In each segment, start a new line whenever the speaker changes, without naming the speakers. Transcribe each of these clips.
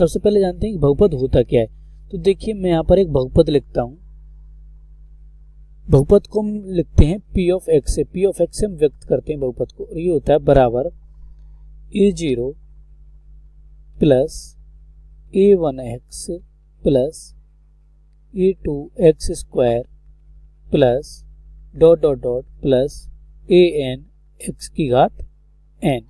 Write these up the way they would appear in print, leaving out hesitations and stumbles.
सबसे पहले जानते हैं कि बहुपद होता क्या है। तो देखिए मैं यहाँ पर एक बहुपद लिखता हूँ। बहुपद को हम लिखते हैं p ऑफ x से, p ऑफ x से हम व्यक्त करते हैं बहुपद को, और ये होता है बराबर a0 plus a1x plus a2x square plus dot dot dot plus an x की घात n।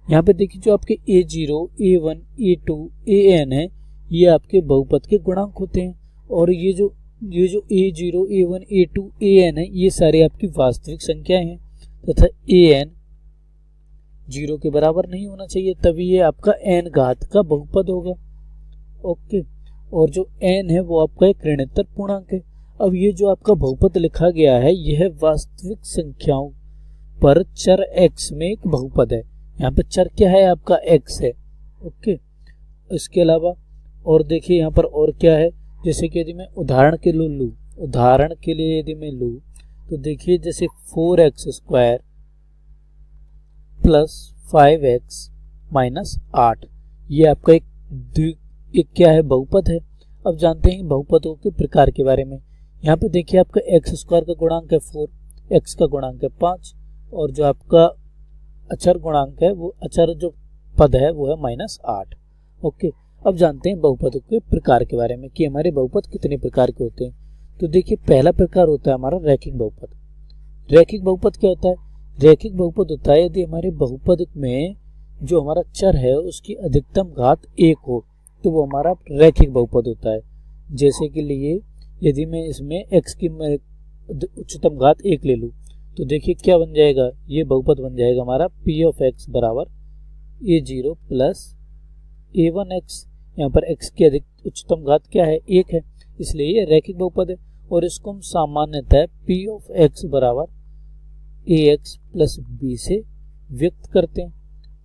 यहाँ पे देखिए जो आपके a0, a1, a2, an है, ये आपके बहुपद के गुणांक होते हैं, और ये जो a0, a1, a2, an है, ये सारे आपकी वास्तविक संख्याएं हैं, तथा an 0 के बराबर नहीं होना चाहिए, तभी ये आपका n घात का बहुपद होगा। ओके, और जो n है वो आपका एक ऋणात्मक पूर्णांक है। अब ये जो आपका बहुपद लिखा गया है, यह वास्तविक संख्याओं पर चर x में एक बहुपद है। यहाँ पे चर क्या है, आपका x है। ओके, इसके अलावा और देखिए यहाँ पर और क्या है, जैसे कि यदि मैं उदाहरण के लिए लूँ, उदाहरण के लिए यदि मैं लूँ तो देखिए जैसे 4x square plus 5x minus 8, ये आपका एक क्या है, बहुपद है। अब जानते हैं बहुपदों के प्रकार के बारे में। यहाँ पे देखिए आपका x स्क्वायर का गुणांक है 4, x का गुणांक है 5, और जो आपका अचर गुणांक है, वो अचर जो पद है वो है -8। ओके, अब जानते हैं बहुपदों के प्रकार के बारे में कि हमारे बहुपद कितने प्रकार के होते हैं। तो देखिए पहला प्रकार होता है हमारा रैखिक बहुपद। रैखिक बहुपद क्या होता है, रैखिक बहुपद होता है यदि हमारे बहुपद में जो हमारा चर है उसकी अधिकतम घात 1 हो, तो वो हमारा रैखिक बहुपद होता है। जैसे कि लिए यदि मैं इसमें x की उच्चतम घात 1 ले लूँ, तो देखिए क्या बन जाएगा, ये बहुपद बन जाएगा हमारा p ऑफ x बराबर a0 प्लस a1x। यहाँ पर x की उच्चतम घात क्या है, 1 है, इसलिए ये रैखिक बहुपद है। और इसको हम सामान्यतः p ऑफ x बराबर ax प्लस b से व्यक्त करते हैं।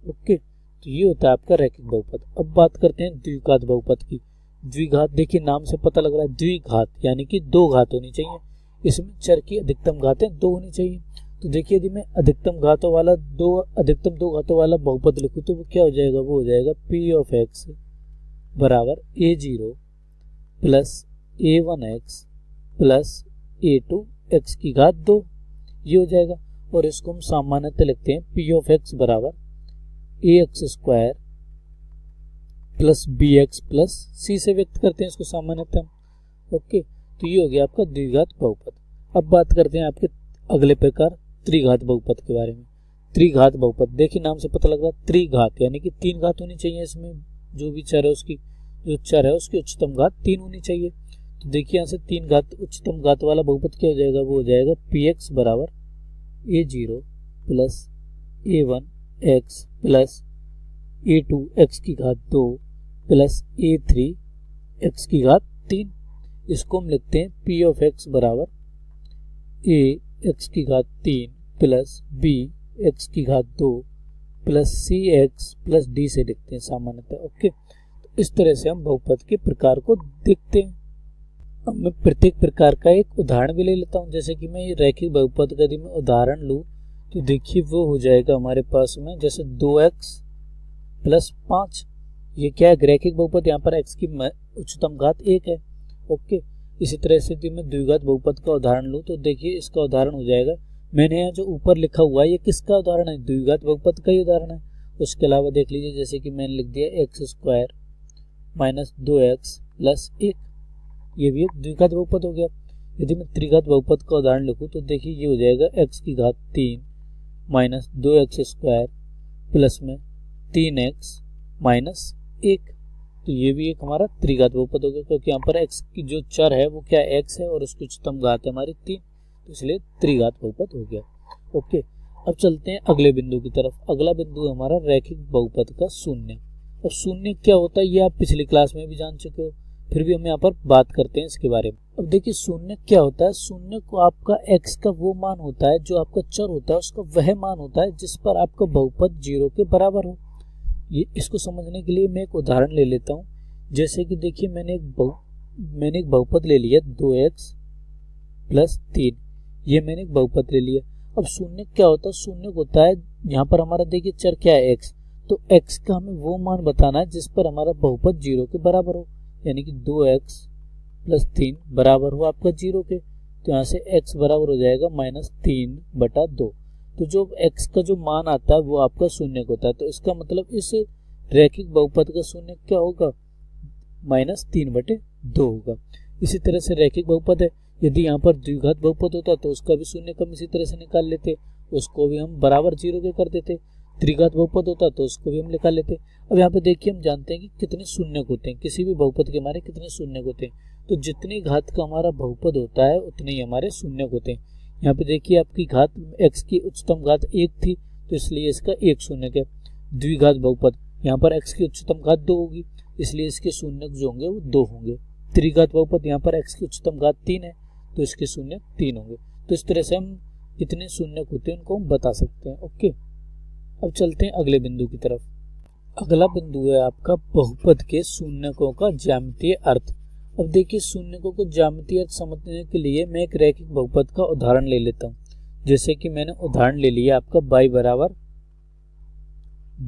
ओके, तो ये होता है आपका रैखिक बहुपद। अब बात करते हैं द्विघात बहुपद की। द्विघात देखिए नाम से पता लग रहा है, द्विघात यानी कि 2 घात होनी चाहिए, इसमें चर की अधिकतम घातें 2 होनी चाहिए। तो देखिए यदि मैं अधिकतम 2 घातों वाला बहुपद लिखूं तो वो क्या हो जाएगा, वो हो जाएगा p ऑफ x बराबर a0 plus a1x plus a2x की घात 2, ये हो जाएगा। और इसको हम सामान्यतः लिखते हैं p ऑफ x बराबर ax square plus bx plus c से व्यक्त करते हैं इसको सामान्यतः हम। ओके, तो ये हो गया आपका द्विघात बहुपद। अब बात करते हैं आपके अगले प्रकार त्रिघात बहुपद के बारे में। त्रिघात बहुपद देखिए नाम से पता लग रहा है, त्रिघात यानी कि 3 घात होनी चाहिए, इसमें जो भी चर है उसकी उच्चतम घात 3 होनी चाहिए। तो देखिए यहाँ से 3 घात उच्चतम घात वाला बहुपद क्या हो जाएगा, वो हो जाएगा px बराबर a0 plus a1x plus a2x की घात 2 प्लस a3x की घात 3। इसको हम लिखते हैं p ऑफ x बराबर ax की घात 3 प्लस bx की घात 2 प्लस cx प्लस d से लिखते हैं सामान्यतः। ओके, तो इस तरह से हम बहुपद के प्रकार को देखते हैं। अब मैं प्रत्येक प्रकार का एक उदाहरण भी ले लेता हूँ। जैसे कि मैं रैखिक बहुपद का यदि मैं उदाहरण लूँ तो देखिए वो हो जाएगा हमारे पास में जैसे 2x प्लस 5, ये क्या है, रैखिक बहुपद, यहाँ पर x की उच्चतम घात 1 है। ओके, इसी तरह से यदि मैं द्विघात बहुपद का उदाहरण लूँ तो देखिए इसका उदाहरण हो जाएगा, मैंने यहाँ जो ऊपर लिखा हुआ है ये किसका उदाहरण है, द्विघात बहुपद का ही उदाहरण है। उसके अलावा देख लीजिए जैसे कि मैंने लिख दिया x square minus 2x plus 1, ये भी एक द्विघात बहुपद हो गया। यदि मैं त्रिघात बहुपद का उदाहरण लिखूँ तो देखिए ये हो जाएगा x की घात 3 माइनस 2x स्क्वायर प्लस में 3x माइनस 1, तो ये भी एक हमारा त्रिघात बहुपद हो गया, क्योंकि यहाँ पर x की जो चर है वो क्या है, x है, और उसकी उच्चतम घात है हमारी 3, तो इसलिए त्रिघात बहुपद हो गया। ओके, अब चलते हैं अगले बिंदु की तरफ। अगला बिंदु है हमारा रैखिक बहुपद का शून्य। और शून्य क्या होता है ये आप पिछली क्लास में भी जान चुके हो, फिर भी हम यहाँ पर बात करते हैं इसके बारे में। अब देखिए शून्य क्या होता है, शून्य को आपका x का वो मान होता है जो आपका चर होता है, उसका वह मान होता है जिस पर आपका बहुपद 0 के बराबर हो। ये इसको समझने के लिए मैं एक उदाहरण ले लेता हूँ। जैसे कि देखिए मैंने एक बहुपद ले लिया 2x प्लस 3, ये मैंने एक बहुपद ले लिया। अब शून्य क्या होता है, शून्य होता है यहाँ पर हमारा देखिए चर क्या है x, तो x का हमें वो मान बताना है जिस पर हमारा बहुपद 0 के बराबर हो, यानी कि 2x प्लस 3 बराबर हो आपका 0 के। तो यहाँ से x बराबर हो जाएगा -3/2। तो जो x का जो मान आता है वो आपका शून्य होता है। तो इसका मतलब इस रैखिक बहुपद का शून्य क्या होगा, -3/2 होगा। इसी तरह से रैखिक बहुपद है, यदि यहाँ पर द्विघात बहुपद होता तो उसका भी शून्य हम इसी तरह से निकाल लेते, उसको भी हम बराबर 0 के कर देते। त्रिघात बहुपद होता तो उसको भी हम निकाल लेते। अब यहाँ पे देखिए हम जानते हैं कि कितने शून्य होते हैं, किसी भी बहुपद के हमारे कितने शून्य होते हैं। तो जितनी घात का हमारा बहुपद होता है उतने ही हमारे शून्य होते हैं। यहाँ पे देखिए आपकी घात x की उच्चतम घात 1 थी तो इसलिए इसका 1 शून्य है। द्विघात बहुपद, यहाँ पर x की उच्चतम घात 2 होगी इसलिए इसके शून्य जो होंगे वो 2 होंगे। त्रिघात बहुपद, यहाँ पर x की उच्चतम घात 3 है तो इसके शून्य 3 होंगे। तो इस तरह से हम कितने शून्य होते हैं उनको हम बता सकते हैं। ओके, अब चलते हैं अगले बिंदु की तरफ। अगला बिंदु है आपका बहुपद के शून्यकों का ज्यामितीय अर्थ। अब देखिए शून्यकों को ज्यामितीय अर्थ समझने के लिए मैं एक रैखिक बहुपद का उदाहरण ले लेता हूँ। जैसे कि मैंने उदाहरण ले लिया आपका y बराबर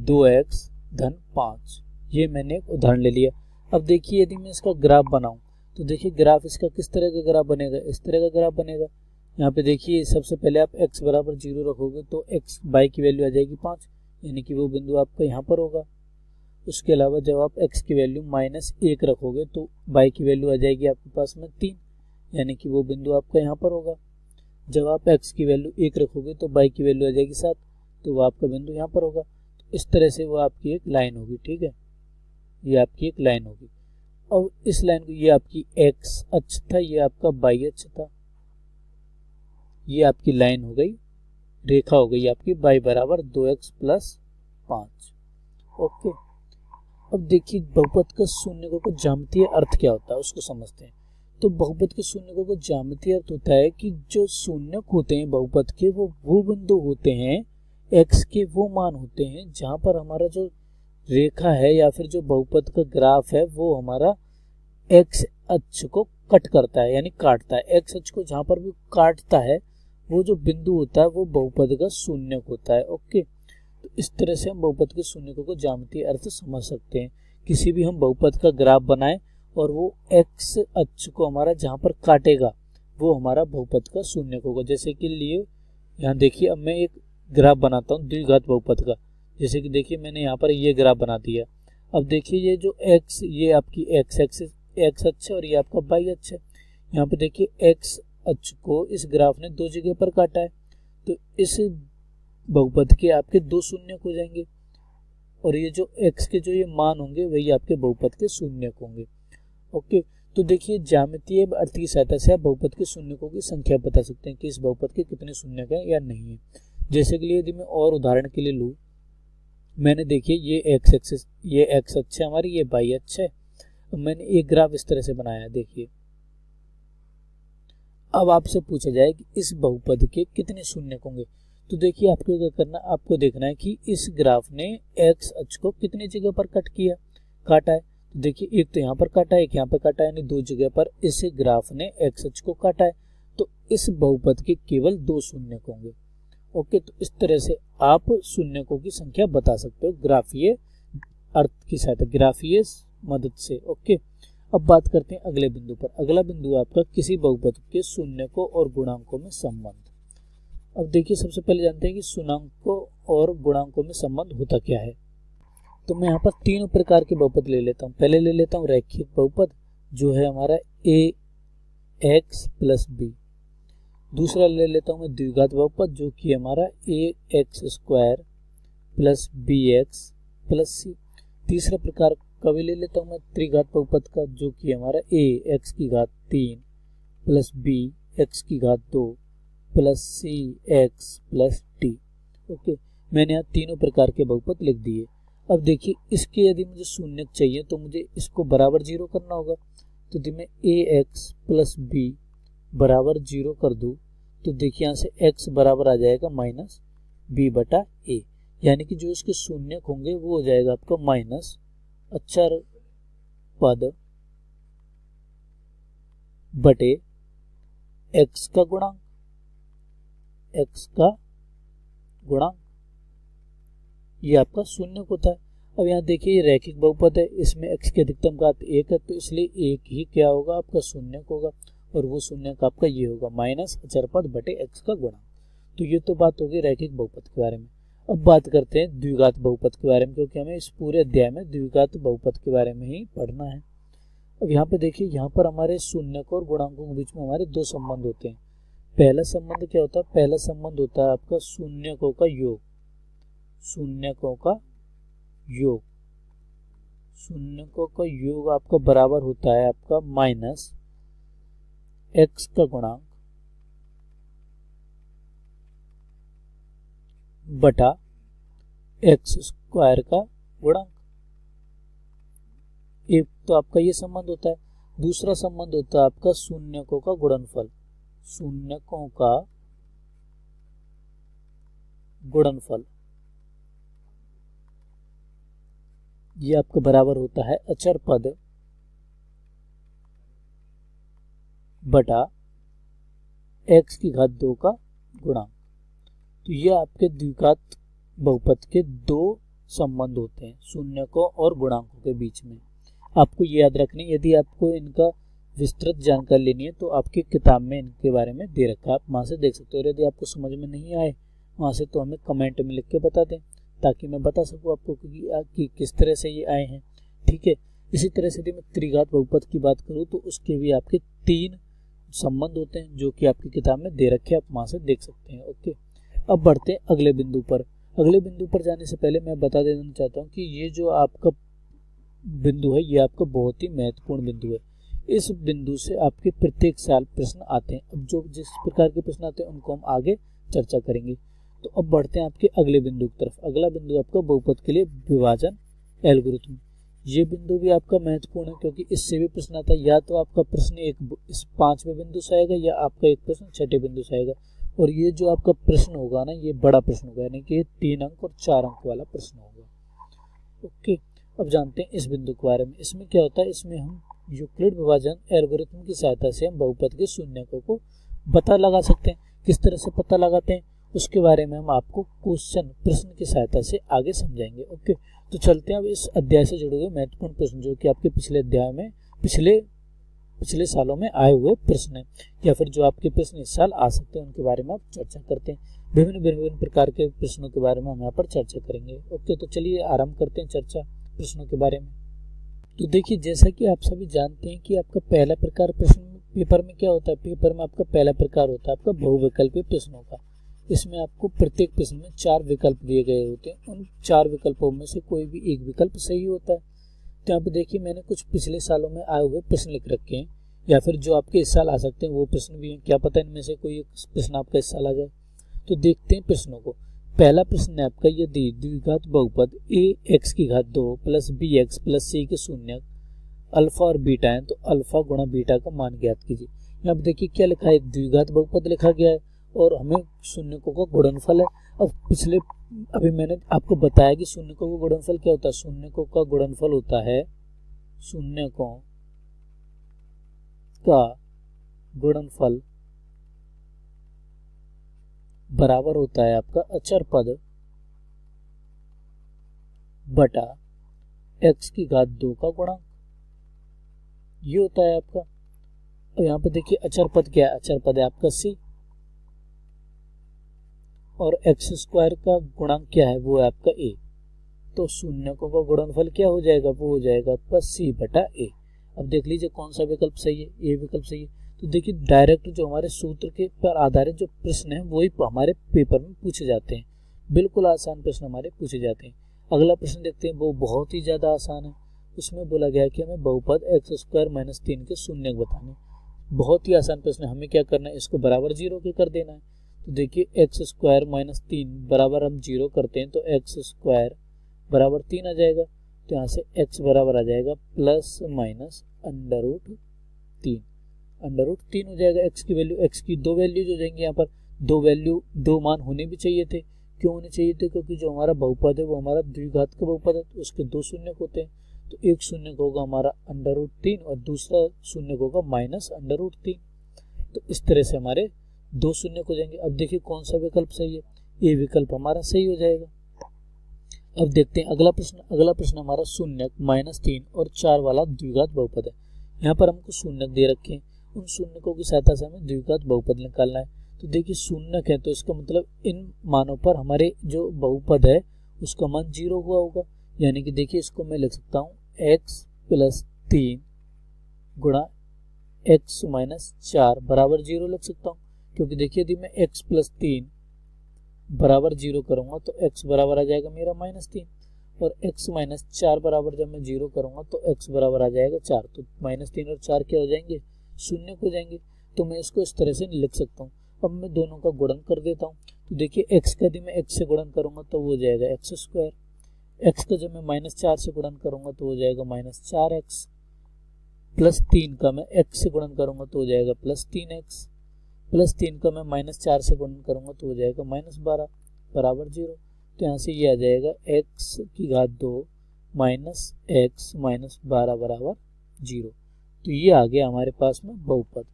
2x धन 5, ये मैंने एक उदाहरण ले लिया। अब देखिए यदि मैं इसका ग्राफ बनाऊं तो देखिए ग्राफ इसका किस तरह का ग्राफ बनेगा, इस तरह का ग्राफ बनेगा। यहाँ पे देखिए सबसे पहले आप x बराबर 0 रखोगे तो x y की वैल्यू आ जाएगी 5, यानी कि वो बिंदु आपका यहाँ पर होगा। उसके अलावा जब आप x की वैल्यू -1 रखोगे तो y की वैल्यू आ जाएगी आपके पास में 3, यानी कि वो बिंदु आपका यहाँ पर होगा। जब आप x की वैल्यू 1 रखोगे तो y की वैल्यू आ जाएगी 7, तो वो आपका बिंदु यहाँ पर होगा। तो इस तरह से वो आपकी एक लाइन होगी, ठीक है, ये आपकी एक लाइन होगी। अब इस लाइन को, ये आपकी x अक्ष था, ये आपका y अक्ष था, ये आपकी लाइन हो गई, रेखा हो गई आपकी y बराबर 2x प्लस 5। ओके, अब देखिए बहुपद का शून्यकों का ज्यामितीय अर्थ क्या होता है उसको समझते हैं। तो बहुपद के शून्यकों का ज्यामितीय अर्थ होता है कि जो शून्यक होते हैं बहुपद के वो बिंदु होते हैं, x के वो मान होते हैं जहां पर हमारा जो रेखा है या फिर जो बहुपद का ग्राफ है वो हमारा x अक्ष को कट करता है, यानी काटता है। x अक्ष को जहां पर भी काटता है वो जो बिंदु होता है वो बहुपद का शून्यक होता है। ओके, तो इस तरह से हम बहुपद के शून्यकों को ज्यामितीय अर्थ समझ सकते हैं। किसी भी हम बहुपद का ग्राफ बनाएं और वो x अक्ष को हमारा जहां पर काटेगा वो हमारा बहुपद का शून्यक होगा। जैसे कि लिए यहाँ देखिए, अब मैं एक ग्राफ बनाता हूँ द्विघात बहुपद का। जैसे कि देखिए मैंने यहाँ पर ये ग्राफ बना दिया। अब देखिए ये जो x, ये आपकी x अक्ष है और ये आपका y अक्ष है। यहाँ पे देखिए x अक्ष को इस ग्राफ ने 2 जगह पर काटा है, तो इस बहुपद के आपके 2 शून्यक हो जाएंगे और ये जो x के जो ये मान होंगे वही आपके बहुपद के शून्यक होंगे। ओके, तो देखिए ज्यामितीय अर्थ की सहायता से आप बहुपद के शून्यकों की संख्या बता सकते हैं कि इस बहुपद के कितने शून्यक हैं या नहीं है। जैसे कि यदि मैं और उदाहरण के लिए लूँ, मैंने देखिए ये x एक्सिस, ये x अक्ष है हमारी, ये y अक्ष है। अब मैंने एक ग्राफ इस तरह से बनाया, देखिए। अब आपसे पूछा जाए कि इस बहुपद के कितने शून्यक होंगे, तो देखिए आपको क्या करना, आपको देखना है कि इस ग्राफ ने x अक्ष को कितनी जगह पर काटा है। तो देखिए एक तो यहाँ पर काटा है, एक यहाँ पर काटा है, यानी 2 जगह पर इस ग्राफ ने x अक्ष को काटा है। तो इस बहुपद के केवल 2 शून्यक होंगे। ओके, तो इस तरह से आप शून्यकों की संख्या बता सकते हो ग्राफीय अर्थ की सहायता, ग्राफीय मदद से। ओके, अब बात करते हैं अगले बिंदु पर। अगला बिंदु आपका किसी बहुपद के शून्यकों और गुणांकों में संबंध। अब देखिए सबसे पहले जानते हैं कि शून्यकों और गुणांकों में संबंध होता क्या है। तो मैं यहाँ पर 3 प्रकार के बहुपद ले लेता हूँ। पहले ले लेता हूँ रैखिक बहुपद, जो है हमारा ax प्लस b। दूसरा ले लेता हूँ मैं द्विघात बहुपद, जो कि हमारा ax² plus bx plus c। तीसरा प्रकार का भी ले लेता हूँ मैं त्रिघात बहुपद का, जो कि हमारा ax की घात 3 प्लस b x की घात 2 plus c x plus t। Okay, मैंने यहाँ तीनों प्रकार के बहुपद लिख दिए। अब देखिए इसके यदि मुझे शून्यक चाहिए तो मुझे इसको बराबर 0 करना होगा। तो यदि मैं ax प्लस b बराबर 0 कर दूं तो देखिए यहाँ से x बराबर आ जाएगा -b/a, यानी कि जो इसके शून्यक होंगे वो हो जाएगा आपका माइनस अक्षर पद बटे x का गुणांक, ये आपका शून्यक होता है। अब यहाँ देखिए ये रैखिक बहुपद है, इसमें x की अधिकतम घात 1 है, तो इसलिए एक ही क्या होगा आपका शून्यक होगा, और वो शून्यक आपका ये होगा माइनस अचर पद बटे x का गुणा। तो ये तो बात होगी रैखिक बहुपद के बारे में। अब बात करते हैं द्विघात बहुपद के बारे में, क्योंकि हमें इस पूरे अध्याय में द्विघात बहुपद के बारे में ही पढ़ना है। अब यहाँ पे देखिए, यहाँ पर हमारे शून्यक और गुणांकों के बीच में हमारे दो संबंध होते हैं। पहला संबंध क्या होता है? पहला संबंध होता है आपका शून्यकों का योग। शून्यकों का योग, शून्यकों का योग आपका बराबर होता है आपका माइनस x का गुणांक बटा x स्क्वायर का गुणांक। एक तो आपका ये संबंध होता है। दूसरा संबंध होता है आपका शून्यकों का गुणनफल। शून्यकों का गुणनफल ये आपका बराबर होता है अचर पद बटा x की घात 2 का गुणांक। तो ये आपके द्विघात बहुपद के दो संबंध होते हैं शून्यकों और गुणांकों के बीच में। आपको ये याद रखनी, यदि आपको इनका विस्तृत जानकारी लेनी है तो आपकी किताब में इनके बारे में दे रखा है, आप वहाँ से देख सकते हो। यदि आपको समझ में नहीं आए वहाँ से तो हमें कमेंट में लिख के बता दें, ताकि मैं बता सकूँ आपको कि किस तरह से ये आए हैं। ठीक है, इसी तरह से यदि मैं त्रिघात बहुपद की बात करूँ तो उसके भी आपके 3 संबंध होते हैं, जो कि आपकी किताब में दे रखे हैं, आप वहाँ से देख सकते हैं। ओके, अब बढ़ते हैं अगले बिंदु पर। अगले बिंदु पर जाने से पहले मैं बता देना चाहता हूँ कि ये जो आपका बिंदु है ये आपका बहुत ही महत्वपूर्ण बिंदु है। इस बिंदु से आपके प्रत्येक साल प्रश्न आते हैं। अब जो जिस प्रकार के प्रश्न आते हैं उनको हम आगे चर्चा करेंगे। तो अब बढ़ते हैं आपके अगले बिंदु की तरफ। अगला बिंदु आपका बहुपद के लिए विभाजन एल्गोरिथम। ये बिंदु भी आपका महत्वपूर्ण है, क्योंकि इससे भी प्रश्न आता है। या तो आपका प्रश्न इस 5वें बिंदु से आएगा, या आपका एक प्रश्न 6ठे बिंदु से आएगा। और ये जो आपका प्रश्न होगा ना, ये बड़ा प्रश्न होगा, यानी कि 3 अंक और 4 अंक वाला प्रश्न होगा। ओके, अब जानते हैं इस बिंदु के बारे में। इसमें क्या होता है? इसमें हम यूक्लिड विभाजन एल्गोरिथम की सहायता से हम बहुपद के शून्यकों को पता लगा सकते हैं। किस तरह से पता लगाते हैं उसके बारे में हम आपको प्रश्न की सहायता से आगे समझाएंगे। ओके, तो चलते हैं अब इस अध्याय से जुड़े हुए महत्वपूर्ण प्रश्न, जो कि आपके पिछले अध्याय में पिछले सालों में आए हुए प्रश्न हैं, या फिर जो आपके प्रश्न इस साल आ सकते हैं, उनके बारे में आप चर्चा करते हैं। विभिन्न प्रकार के प्रश्नों के बारे में हम यहाँ पर चर्चा करेंगे। ओके, तो चलिए आरंभ करते हैं चर्चा प्रश्नों के बारे में। तो देखिए, जैसा कि आप सभी जानते हैं कि आपका पहला प्रकार प्रश्न पेपर में क्या होता है? पेपर में आपका पहला प्रकार होता है आपका बहुविकल्पीय प्रश्नों का। इसमें आपको प्रत्येक प्रश्न में 4 विकल्प दिए गए होते हैं। उन 4 विकल्पों में से कोई भी एक विकल्प सही होता है। तो यहाँ पे देखिए, मैंने कुछ पिछले सालों में आए हुए प्रश्न लिख रखे हैं, या फिर जो आपके इस साल आ सकते हैं वो प्रश्न भी हैं। क्या पता इनमें से कोई एक प्रश्न आपका इस साल आ जाए। तो देखते हैं प्रश्नों को। पहला प्रश्न है आपका, यदि द्विघात बहुपद ax की घात 2 प्लस bx प्लस c के शून्यक अल्फा और बीटा है, तो अल्फा गुणा बीटा का मान ज्ञात कीजिए। यहाँ पे देखिए क्या लिखा है, एक द्विघात बहुपद लिखा गया है और हमें शून्यकों का गुणनफल है। अब अभी मैंने आपको बताया कि शून्यकों का गुणनफल क्या होता है। शून्यकों का गुणनफल होता है, शून्यकों का गुणनफल बराबर होता है आपका अचर पद बटा x की घात 2 का गुणांक। ये होता है आपका। अब यहाँ पे देखिए अचर पद क्या है? अचर पद है आपका c, और x स्क्वायर का गुणांक क्या है? वो है आपका a। तो शून्यकों का गुणनफल क्या हो जाएगा? वो हो जाएगा आपका c बटा a। अब देख लीजिए कौन सा विकल्प सही है। ये विकल्प सही है। तो देखिए, डायरेक्ट जो हमारे सूत्र के पर आधारित जो प्रश्न है वही हमारे पेपर में पूछे जाते हैं। बिल्कुल आसान प्रश्न हमारे पूछे जाते हैं। अगला प्रश्न देखते हैं, वो बहुत ही ज्यादा आसान है। उसमें बोला गया है कि हमें बहुपद x स्क्वायर माइनस 3 के शून्यक बताने। बहुत ही आसान प्रश्न है। हमें क्या करना है, इसको बराबर 0 के कर देना है। तो देखिए x स्क्वायर माइनस 3 बराबर हम 0 करते हैं तो x स्क्वायर बराबर 3 आ जाएगा। तो यहाँ से x बराबर आ जाएगा plus minus under root 3। Under root 3 हो जाएगा। x की वैल्यू, x की 2 वैल्यूज हो जाएंगी। यहाँ पर 2 मान होने भी चाहिए थे। क्यों होने चाहिए थे? क्योंकि जो हमारा बहुपद है वो हमारा द्विघात का बहुपद है, तो उसके 2 शून्यक होते हैं। तो एक शून्यक होगा हमारा अंडर रूट 3 और दूसरा शून्यक होगा माइनस अंडर रूट 3। तो इस तरह से हमारे 2 शून्यक हो जाएंगे। अब देखिए कौन सा विकल्प सही है। ये विकल्प हमारा सही हो जाएगा। अब देखते हैं अगला प्रश्न हमारा शून्यक -3 और 4 वाला द्विघात बहुपद है। यहाँ पर हमको शून्यक दे रखे हैं, उन शून्यकों की सहायता से हमें द्विघात बहुपद निकालना है। तो देखिए शून्यक है तो इसका मतलब इन मानों पर हमारे जो बहुपद है उसका मान 0 हुआ होगा, यानी कि देखिए इसको मैं लिख सकता हूँ x + 3 गुणा x - 4 बराबर 0 लिख सकता हूँ, क्योंकि देखिए यदि मैं x + 3 बराबर 0 करूंगा तो x बराबर आ जाएगा मेरा -3 और x - 4 बराबर जब मैं 0 करूंगा तो x बराबर आ जाएगा 4। तो -3 और 4 क्या हो जाएंगे, शून्य हो जाएंगे। तो मैं इसको इस तरह से लिख सकता हूँ। अब मैं दोनों का गुणन कर देता हूँ। तो देखिए x का यदि मैं x से गुणन करूंगा तो वो हो जाएगा x², x का जब मैं -4 से गुणन करूंगा तो हो जाएगा -4x, +3 का मैं x से गुणन करूंगा तो हो जाएगा +3x, +3 का मैं -4 से गुणन करूंगा तो हो जाएगा -12 बराबर 0। तो यहाँ से ये आ जाएगा x⁻2 - x - 12 बराबर 0। तो ये आ गया हमारे पास में बहुपद।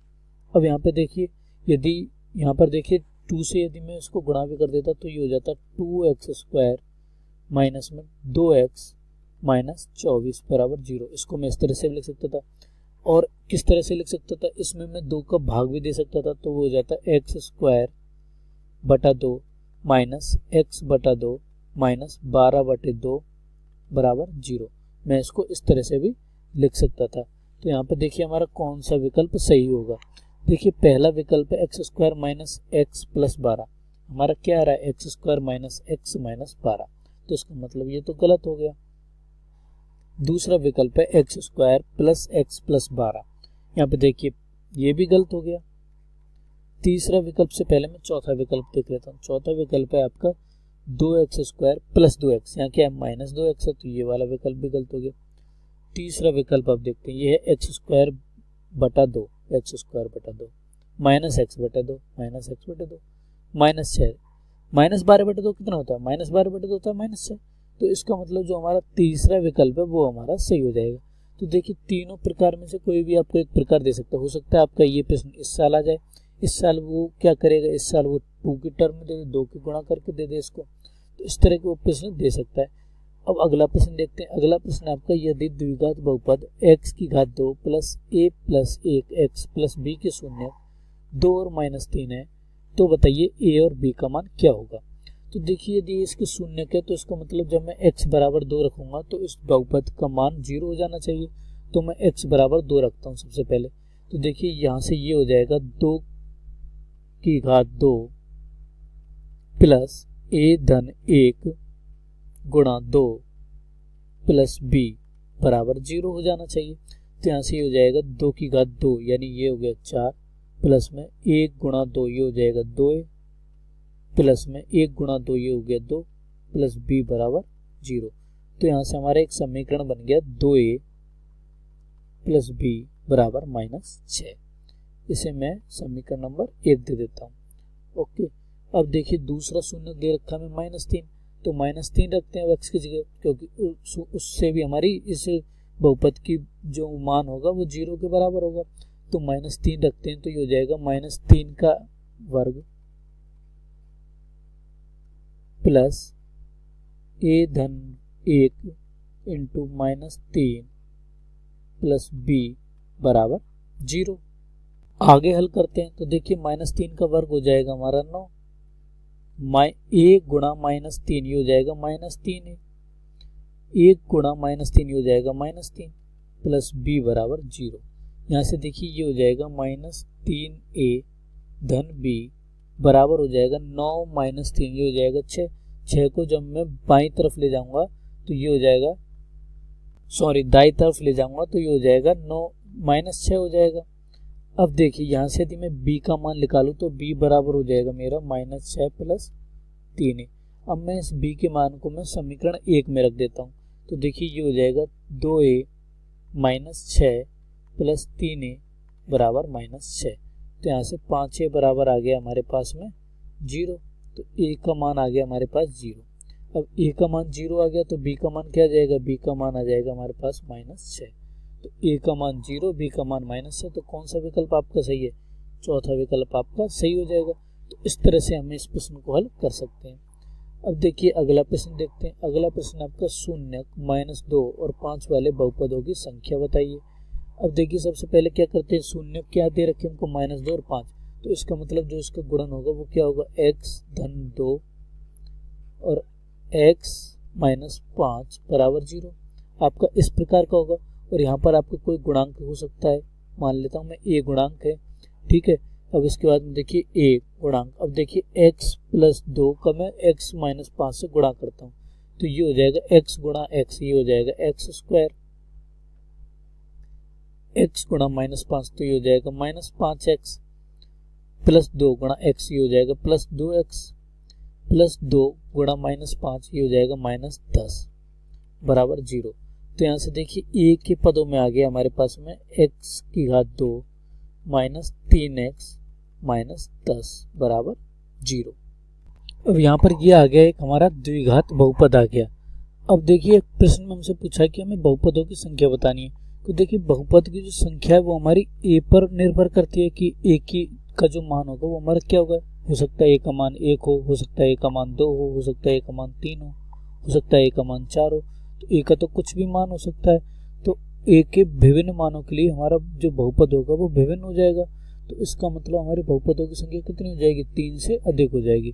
अब यहाँ पे देखिए यदि यहाँ पर देखिए 2 से यदि मैं इसको गुणा भी कर देता तो ये हो जाता 2x² माइनस में 2x - 24 बराबर 0। इसको मैं इस तरह से भी लिख सकता था, और किस तरह से लिख सकता था, इसमें मैं 2 का भाग भी दे सकता था, तो वो हो जाता x² बटा 2 माइनस x बटा 2 माइनस 12/2 बराबर 0। मैं इसको इस तरह से भी लिख सकता था। तो यहाँ पे देखिए हमारा कौन सा विकल्प सही होगा। देखिए पहला विकल्प है x² माइनस x + 12, हमारा क्या आ रहा है x² माइनस x - 12, तो इसका मतलब ये तो गलत हो गया। दूसरा विकल्प है x² प्लस x + 12, यहाँ पे देखिए ये भी गलत हो गया। तीसरा विकल्प से पहले मैं चौथा विकल्प देख लेता हूँ। चौथा विकल्प है आपका 2x² प्लस 2x, यहाँ क्या है -2x है, तो ये वाला विकल्प भी गलत हो गया। तीसरा विकल्प आप देखते हैं ये है x² बटा 2, x² बटा 2 माइनस x बटा 2 माइनस x बटा 2 -6 -12/2 कितना होता है, -12/2 होता है -6। तो इसका मतलब जो हमारा तीसरा विकल्प है वो हमारा सही हो जाएगा। तो देखिए तीनों प्रकार में से कोई भी आपको एक प्रकार दे सकता है। हो सकता है आपका ये प्रश्न इस साल आ जाए, इस साल वो क्या करेगा, इस साल वो 2 की टर्म में दे दे, 2 की गुणा करके दे दे इसको, तो इस तरह के वो प्रश्न दे सकता है। अब अगला प्रश्न देखते हैं। अगला प्रश्न आपका यदि द्विघात बहुपद x⁻2 plus a plus 1 x plus b के शून्य 2 और -3 है, तो बताइए a और b का मान क्या होगा। तो देखिए यदि इसके शून्य है तो इसका मतलब जब मैं x बराबर 2 रखूंगा तो इस बहुपद का मान 0 हो जाना चाहिए। तो मैं x बराबर 2 रखता हूँ सबसे पहले। तो देखिए यहाँ से ये हो जाएगा 2⁻2 प्लस a⁻1 गुणा 2 प्लस b बराबर 0 हो जाना चाहिए। तो यहाँ से ये हो जाएगा 2⁻2 यानी ये हो गया 4 प्लस में 1 गुणा 2 ये हो जाएगा 2a प्लस में 1 गुणा 2 ये हो गया 2 प्लस b बराबर 0। तो यहाँ से हमारा एक समीकरण बन गया 2a प्लस b बराबर -6। इसे मैं समीकरण नंबर 1 दे देता हूँ। ओके, अब देखिए दूसरा शून्य दे रखा है -3, तो -3 रखते हैं x की जगह, क्योंकि उससे भी हमारी इस बहुपद की जो मान होगा वो 0 के बराबर होगा। तो -3 रखते हैं तो ये हो जाएगा -3 का वर्ग plus a⁻1 into -3 plus b बराबर 0। आगे हल करते हैं तो देखिए -3 का वर्ग हो जाएगा हमारा 9, a गुणा -3 ये हो जाएगा -3a, 1 गुणा -3 ये हो जाएगा -3 प्लस b बराबर 0। यहाँ से देखिए ये हो जाएगा -3a धन b बराबर हो जाएगा 9 -3 ये हो जाएगा 6। 6 को जब मैं बाई तरफ ले जाऊंगा तो ये हो जाएगा, सॉरी दाई तरफ ले जाऊंगा तो ये हो जाएगा 9 -6 हो जाएगा। अब देखिए यहाँ से यदि मैं b का मान निकालूं तो b बराबर हो जाएगा मेरा -6 प्लस 3a। अब मैं इस b के मान को मैं समीकरण 1 में रख देता हूँ। तो देखिए ये हो जाएगा 2a -6 प्लस 3a बराबर -6। तो यहाँ से 5a बराबर आ गया हमारे पास में 0। तो a का मान आ गया हमारे पास 0। अब a का मान 0 आ गया तो b का मान क्या आ जाएगा, b का मान आ जाएगा हमारे पास -6। तो a का मान 0, b का मान -6, तो कौन सा विकल्प आपका सही है, चौथा विकल्प आपका सही हो जाएगा। तो इस तरह से हम इस प्रश्न को हल कर सकते हैं। अब देखिए अगला प्रश्न देखते हैं। अगला प्रश्न आपका शून्य, -2 और 5 वाले बहुपदों की संख्या बताइए। अब देखिए सबसे पहले क्या करते हैं, शून्य क्या दे रखे हमको, -2 और 5, तो इसका मतलब जो इसका गुणन होगा वो क्या होगा, x धन 2 और x माइनस 5 बराबर 0। आपका इस प्रकार का होगा। और यहाँ पर आपका कोई गुणांक हो सकता है, मान लेता हूँ मैं a गुणांक है, ठीक है। अब इसके बाद में देखिए a गुणांक, अब देखिए x प्लस 2 का मैं x माइनस 5 से गुणा करता हूँ, तो ये हो जाएगा x गुणा x, ये हो जाएगा x स्क्वायर, x गुणा -5 तो ये हो जाएगा -5x, प्लस 2 गुणा x ये हो जाएगा प्लस 2x, प्लस 2 गुणा -5 ये हो जाएगा -10 बराबर 0। तो यहाँ से देखिए a के पदों में आ गया हमारे पास में x की घात 2 माइनस 3x माइनस 10 बराबर 0। अब यहाँ पर ये आ गया एक हमारा द्विघात बहुपद आ गया। अब देखिए प्रश्न में हमसे पूछा कि हमें बहुपदों की संख्या बतानी है। तो देखिए बहुपद की जो संख्या है वो हमारी a पर निर्भर करती है कि a की का जो मान होगा वो हमारा क्या होगा, हो सकता है a का मान 1 हो सकता है a का मान 2 हो सकता है a का मान 3 हो सकता है a का मान 4 हो, तो a का तो कुछ भी मान हो सकता है। तो a के विभिन्न मानों के लिए हमारा जो बहुपद होगा वो विभिन्न हो जाएगा। तो इसका मतलब हमारे बहुपदों की संख्या कितनी हो जाएगी, 3 से अधिक हो जाएगी।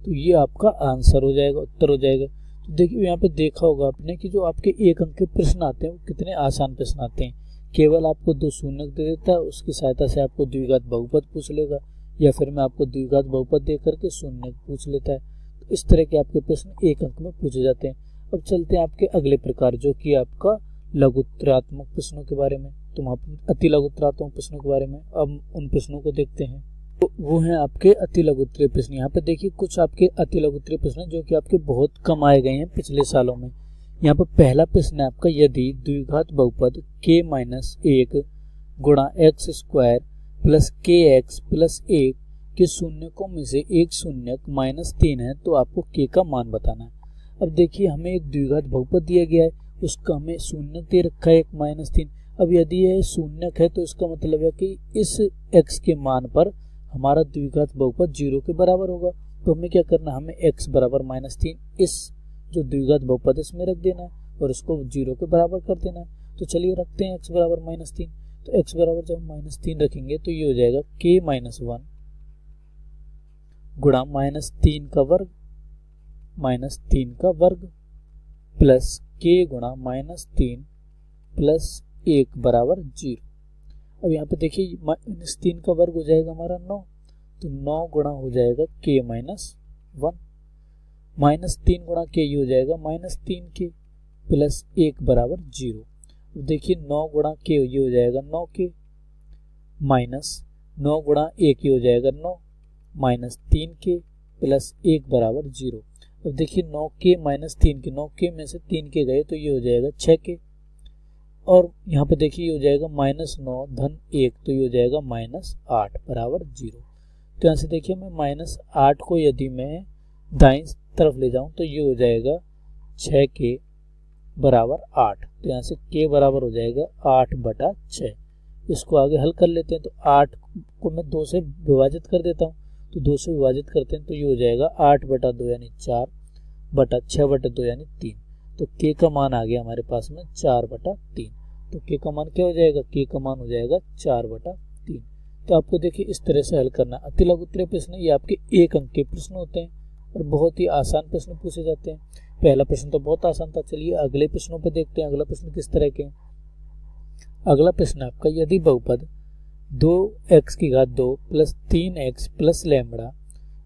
तो ये आपका आंसर हो जाएगा, उत्तर हो जाएगा। तो देखिए यहाँ पे देखा होगा आपने कि जो आपके एक अंक के प्रश्न आते हैं वो कितने आसान प्रश्न आते हैं। केवल आपको 2 शून्य दे देता है, उसकी सहायता से आपको द्विघात बहुपद पूछ लेगा, या फिर मैं आपको द्विघात बहुपद दे करके शून्य पूछ लेता है। तो इस तरह के आपके प्रश्न एक अंक में पूछे जाते हैं। अब चलते हैं आपके अगले प्रकार, जो कि आपका लघुत्तरात्मक प्रश्नों के बारे में। तो अति लघुत्तरात्मक प्रश्नों के बारे में अब उन प्रश्नों को देखते हैं। तो वो हैं आपके अति लघुत्तरीय प्रश्न। यहाँ पे देखिए कुछ आपके अति लघुत्तरीय प्रश्न जो कि आपके बहुत कम आए गए हैं पिछले सालों में। यहाँ पर पहला प्रश्न है आपका, यदि द्विघात बहुपद k-1 गुणा x square plus kx plus 1 के शून्यकों में से एक शून्यक -3 है तो आपको k का मान बताना है। अब देखिए हमें एक द्विघात बहुपद दिया गया है, उसका हमें शून्यक दे रखा है 1 -3। अब यदि यह शून्यक है तो इसका मतलब है कि इस x के मान पर हमारा द्विघात बहुपद 0 के बराबर होगा। तो हमें क्या करना है, हमें x बराबर -3 इस जो द्विघात बहुपद इसमें रख देना है और इसको 0 के बराबर कर देना है। तो चलिए रखते हैं x बराबर -3। तो x बराबर जब -3 रखेंगे तो ये हो जाएगा k-1 गुणा -3 का वर्ग -3 का वर्ग प्लस k गुणा -3 प्लस 1 बराबर 0। अब यहाँ पे देखिए -3 का वर्ग हो जाएगा हमारा 9, तो 9 गुणा हो जाएगा k-1 -3 गुणा k ये हो जाएगा -3k प्लस 1 बराबर 0। अब देखिए 9 गुणा k ये हो जाएगा 9k माइनस 9 गुणा 1 ये हो जाएगा 9 माइनस 3k प्लस 1 बराबर 0। अब देखिए 9k माइनस 3k, 9k में से 3k गए तो ये हो जाएगा 6k। और यहाँ पे देखिए ये हो जाएगा -9 धन 1 तो ये हो जाएगा -8 बराबर 0। तो यहाँ से देखिए मैं -8 को यदि मैं दाईं तरफ ले जाऊं तो ये हो जाएगा 6k बराबर 8। तो यहाँ से k बराबर हो जाएगा 8/6। इसको आगे हल कर लेते हैं। तो 8 को मैं 2 से विभाजित कर देता हूँ, तो 2 से विभाजित करते हैं तो ये हो जाएगा 8/2 यानी 4/6/2 यानी 3। तो k का मान आ गया हमारे पास में 4/3। तो k का मान क्या हो जाएगा, k का मान हो जाएगा 4/3। तो आपको देखिए इस तरह से हल करना। अति लघुत्तरीय प्रश्न ये आपके एक अंक के प्रश्न होते हैं और बहुत ही आसान प्रश्न पूछे जाते हैं। पहला प्रश्न तो बहुत आसान था। चलिए अगले प्रश्नों पर देखते हैं अगला प्रश्न किस तरह के। अगला प्रश्न आपका, यदि बहुपद 2x की घात 2 प्लस 3x प्लस लैम्बडा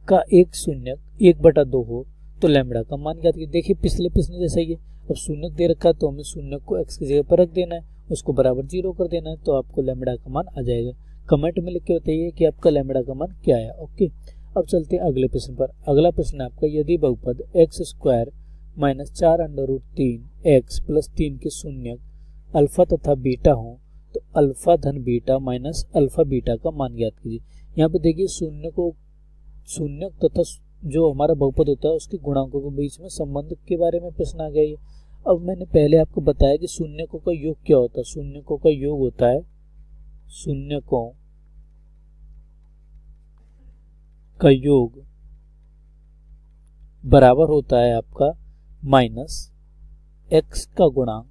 का एक शून्यक 1/2 हो तो लैम्बडा का मान ज्ञात कीजिए। देखिए पिछले प्रश्न जैसा ही है। अब शून्यक दे रखा है तो हमें शून्यक को x की जगह पर रख देना है, उसको बराबर 0 कर देना है, तो आपको लैम्बडा का मान आ जाएगा। कमेंट में लिख के बताइए कि आपका लैम्बडा का मान क्या है। ओके, अब चलते हैं अगले प्रश्न पर। अगला प्रश्न आपका, यदि बहुपद x square minus 4√3x plus 3 के शून्यक अल्फा तथा बीटा हो तो अल्फा धन बीटा माइनस अल्फा बीटा का मान ज्ञात कीजिए। यहाँ पे देखिए शून्यक तथा जो हमारा बहुपद होता है उसके गुणांकों के बीच में संबंध के बारे में प्रश्न आ गया है। अब मैंने पहले आपको बताया कि शून्यकों का योग क्या होता है। शून्यकों का योग होता है, शून्यकों का योग बराबर होता है आपका माइनस x का गुणांक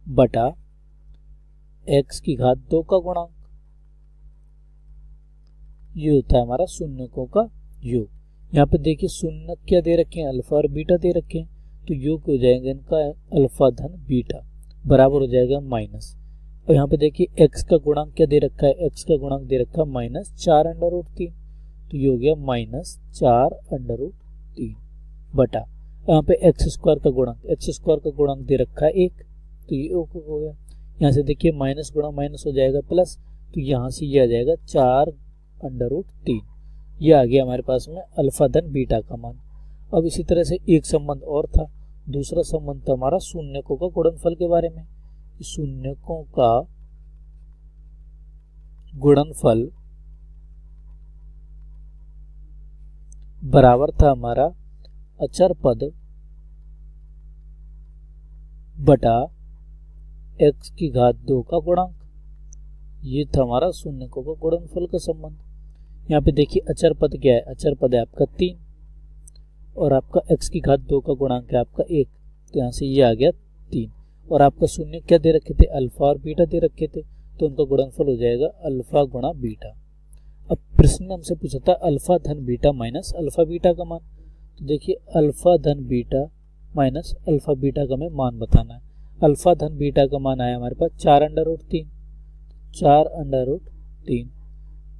बटा x की घात 2 का गुणांक। ये होता है हमारा शून्यकों का योग। यहाँ पे देखिए शून्य क्या दे रखे हैं, अल्फा और बीटा दे रखे हैं, तो योग हो जाएगा इनका अल्फा धन बीटा बराबर हो जाएगा माइनस। और यहाँ पे देखिए x का गुणांक क्या दे रखा है, x का गुणांक दे रखा है माइनस 4√3, तो ये हो गया माइनस 4√3 बटा यहाँ पे x स्क्वायर का गुणांक दे रखा है 1, तो ये हो गया। यहाँ से देखिए माइनस गुणा माइनस हो जाएगा प्लस, तो यहाँ से ये आ जाएगा 4√3। ये आ गया हमारे पास में अल्फा धन बीटा का मान। अब इसी तरह से एक संबंध और था, दूसरा संबंध था हमारा शून्यकों का गुणनफल के बारे में। शून्यकों का गुणनफल बराबर था हमारा अचर पद बटा x की घात 2 का गुणांक। ये था हमारा शून्यकों का गुणनफल का संबंध। यहाँ पे देखिए अचर पद क्या है, अचर पद है आपका 3 और आपका x की घात 2 का गुणांक है आपका 1, तो यहाँ से ये आ गया 3। और आपका शून्य क्या दे रखे थे, अल्फा और बीटा दे रखे थे, तो उनका गुणनफल हो जाएगा अल्फा गुणा बीटा। अब प्रश्न में हमसे पूछा था अल्फा धन बीटा माइनस अल्फा बीटा का मान, तो देखिए अल्फा धन बीटा माइनस अल्फा बीटा का हमें मान बताना है। अल्फा धन बीटा का मान आया हमारे पास 4√3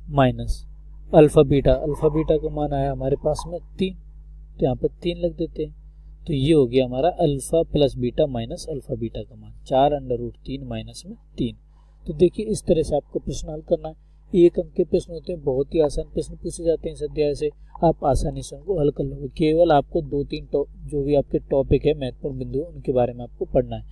माइनस अल्फा बीटा का मान आया हमारे पास में 3, तो यहाँ पर 3 लग देते हैं, तो ये हो गया हमारा alpha plus beta minus alpha beta का मान 4√3 माइनस में 3। तो देखिए इस तरह से आपको प्रश्न हल करना है। एक अंक के प्रश्न होते हैं, बहुत ही आसान प्रश्न पूछे जाते हैं इस अध्याय से, आप आसानी से उनको हल कर लोगे। केवल आपको 2-3 जो भी आपके टॉपिक है महत्वपूर्ण बिंदु उनके बारे में आपको पढ़ना है।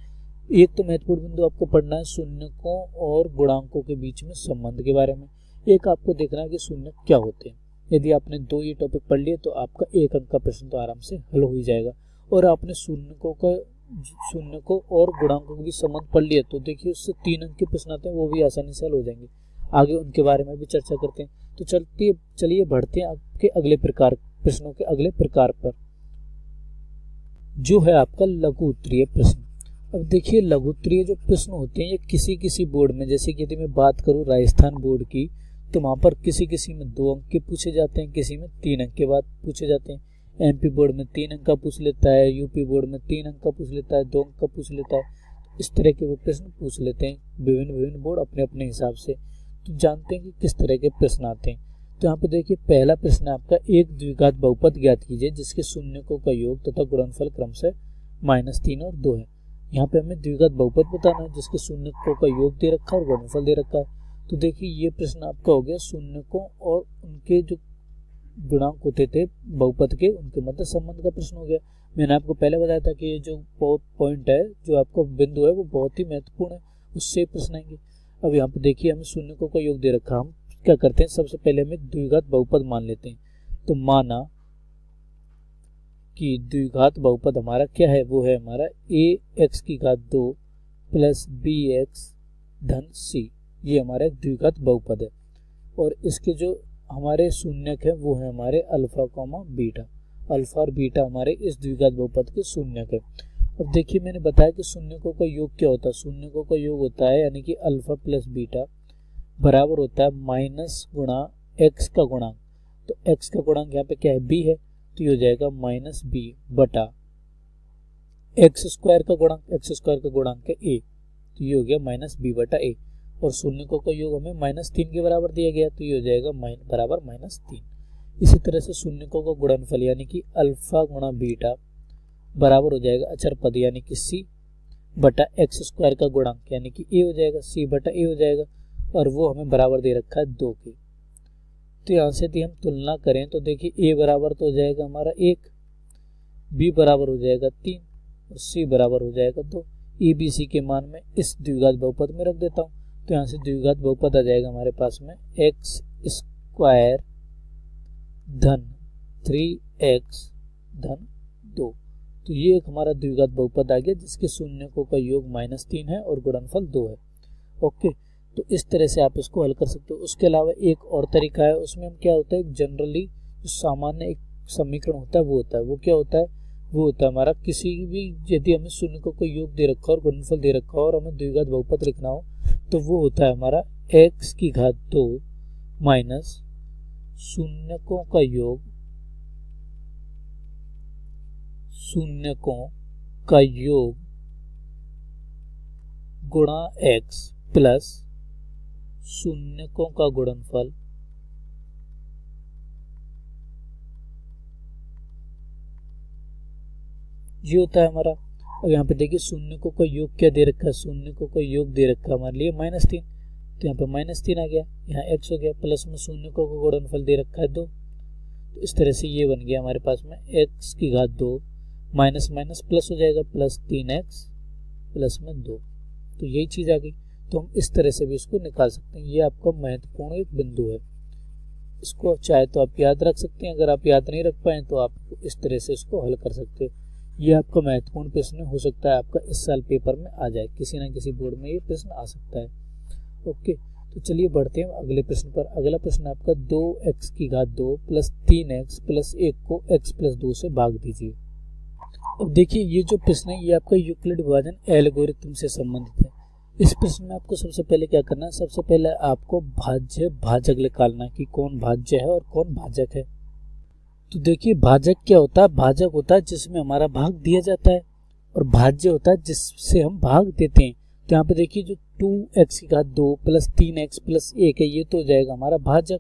एक तो महत्वपूर्ण बिंदु आपको पढ़ना है शून्यकों और गुणांकों के बीच में संबंध के बारे में। एक आपको देखना है कि शून्य क्या होते हैं। यदि आपने 2 ये टॉपिक पढ़ लिए तो आपका एक अंक का प्रश्न तो आराम से हल हो ही जाएगा। और आपने शून्यकों और गुणांकों के बीच संबंध पढ़ लिया तो देखिए उससे 3 अंक के प्रश्न आते हैं, वो भी आसानी से हल हो जाएंगे। आगे उनके बारे में भी चर्चा करते हैं। तो चलिए बढ़ते हैं आपके अगले प्रश्नों के अगले प्रकार पर, जो है आपका लघु उत्तरीय प्रश्न। अब देखिए लघु उत्तरीय जो प्रश्न होते हैं ये किसी बोर्ड में, जैसे कि यदि मैं बात करूं राजस्थान बोर्ड की, तो वहां पर किसी में 2 अंक के पूछे जाते हैं, किसी में 3 अंक के बाद पूछे जाते हैं। एमपी बोर्ड में 3 अंक का पूछ लेता है, यूपी बोर्ड में 3 अंक का पूछ लेता है, 2 अंक का पूछ लेता है। इस तरह के वो प्रश्न पूछ लेते हैं विभिन्न बोर्ड अपने अपने हिसाब से। तो जानते हैं कि किस तरह के प्रश्न आते हैं। तो यहाँ पे देखिए पहला प्रश्न आपका एक द्विघात बहुपद ज्ञात कीजिए जिसके शून्यकों का योग तथा गुणनफल क्रमशः -3 और 2 है। यहाँ पे हमें द्विघात बहुपद बताना है जिसके शून्यकों का योग दे रखा है और गुणनफल दे रखा है। तो देखिए ये प्रश्न आपका हो गया शून्यकों और उनके जो गुणांक होते थे बहुपद के उनके मध्य संबंध का प्रश्न हो गया। मैंने आपको पहले बताया था कि ये जो पॉइंट है, जो आपका बिंदु है, वो बहुत ही महत्वपूर्ण है, उससे प्रश्न आएंगे। अब यहाँ पे देखिए हमें शून्यकों का योग दे रखा, हम क्या करते हैं, सबसे पहले हमें द्विघात बहुपद मान लेते हैं। तो माना कि द्विघात बहुपद हमारा क्या है, वो है हमारा ax की घात 2 प्लस bx धन c। ये हमारा एक द्विघात बहुपद है और इसके जो हमारे शून्यक है वो है हमारे अल्फा कॉमा बीटा। अल्फा और बीटा हमारे इस द्विघात बहुपद के शून्यक है। अब देखिए मैंने बताया कि शून्यकों का योग क्या होता है। शून्यकों का योग होता है यानी कि अल्फा प्लस बीटा बराबर होता है माइनस गुणा एक्स का गुणांक। तो एक्स का गुणांक यहाँ पे क्या है, बी है, तो ये हो जाएगा माइनस बी बटा एक्स स्क्वायर का गुणांक है ए, तो ये हो गया माइनस बी बटा ए। और शून्यकों का योग हमें -3 के बराबर दिया गया, तो ये हो जाएगा बराबर -3। इसी तरह से शून्यकों का गुणनफल यानी कि अल्फा गुणा बीटा बराबर हो जाएगा अचर पद यानी कि सी बटा एक्स स्क्वायर का गुणांक यानी कि ए हो जाएगा, सी बटा ए हो जाएगा, और वो हमें बराबर दे रखा है 2 के। तो यहाँ से यदि हम तुलना करें तो देखिए ए बराबर तो हो जाएगा हमारा 1, बी बराबर हो जाएगा 3 और सी बराबर हो जाएगा 2। ए बी सी के मान में इस द्विघात बहुपद में रख देता हूँ, तो यहाँ से द्विघात बहुपद आ जाएगा हमारे पास में एक्स स्क्वायर धन 3x धन 2। तो ये एक हमारा द्विघात बहुपद आ गया जिसके शून्यकों का योग -3 है और गुणनफल 2 है। ओके, तो इस तरह से आप इसको हल कर सकते हो। उसके अलावा एक और तरीका है, उसमें हम क्या होता है जनरली जो सामान्य एक समीकरण होता है वो होता है, वो क्या होता है, वो होता है हमारा किसी भी, यदि हमें शून्य को कोई योग दे रखा हो और गुणनफल दे रखा हो और हमें द्विघात बहुपद लिखना हो तो वो होता है हमारा x की घात 2 माइनस शून्यकों का योग, शून्यकों का योग गुणा x प्लस शून्यकों का गुणनफल ये होता है हमारा। अब यहाँ पे देखिए शून्यकों का योग क्या दे रखा है, शून्यकों का योग दे रखा है हमारे लिए -3, तो यहाँ पे -3 आ गया, यहाँ x हो गया, प्लस में शून्यकों का गुणनफल दे रखा है 2, तो इस तरह से ये बन गया हमारे पास में x की घात 2 माइनस माइनस प्लस हो जाएगा प्लस 3x प्लस में 2, तो यही चीज आ गई। तो हम इस तरह से भी इसको निकाल सकते हैं, ये आपका महत्वपूर्ण एक बिंदु है, इसको चाहे तो आप याद रख सकते हैं, अगर आप याद नहीं रख पाए तो आप इस तरह से इसको हल कर सकते हो। ये आपका महत्वपूर्ण प्रश्न हो सकता है, आपका इस साल पेपर में आ जाए, किसी ना किसी बोर्ड में ये प्रश्न आ सकता है। ओके, तो चलिए बढ़ते हैं अगले प्रश्न पर। अगला प्रश्न आपका 2x की घात 2 प्लस 3x प्लस 1 को x प्लस 2 से भाग दीजिए। अब देखिए ये जो प्रश्न है ये आपका यूक्लिड विभाजन एल्गोरिथम से संबंधित है। इस प्रश्न में आपको सबसे पहले क्या करना है, सबसे पहले आपको भाज्य भाजक निकालना है कि कौन भाज्य है और कौन भाजक है। तो देखिए भाजक क्या होता है, भाजक होता है जिसमें हमारा भाग दिया जाता है, और भाज्य होता है जिससे हम भाग देते हैं। तो यहाँ पे देखिए जो 2x की घात 2 प्लस 3x प्लस 1 है ये तो हो जाएगा हमारा भाजक,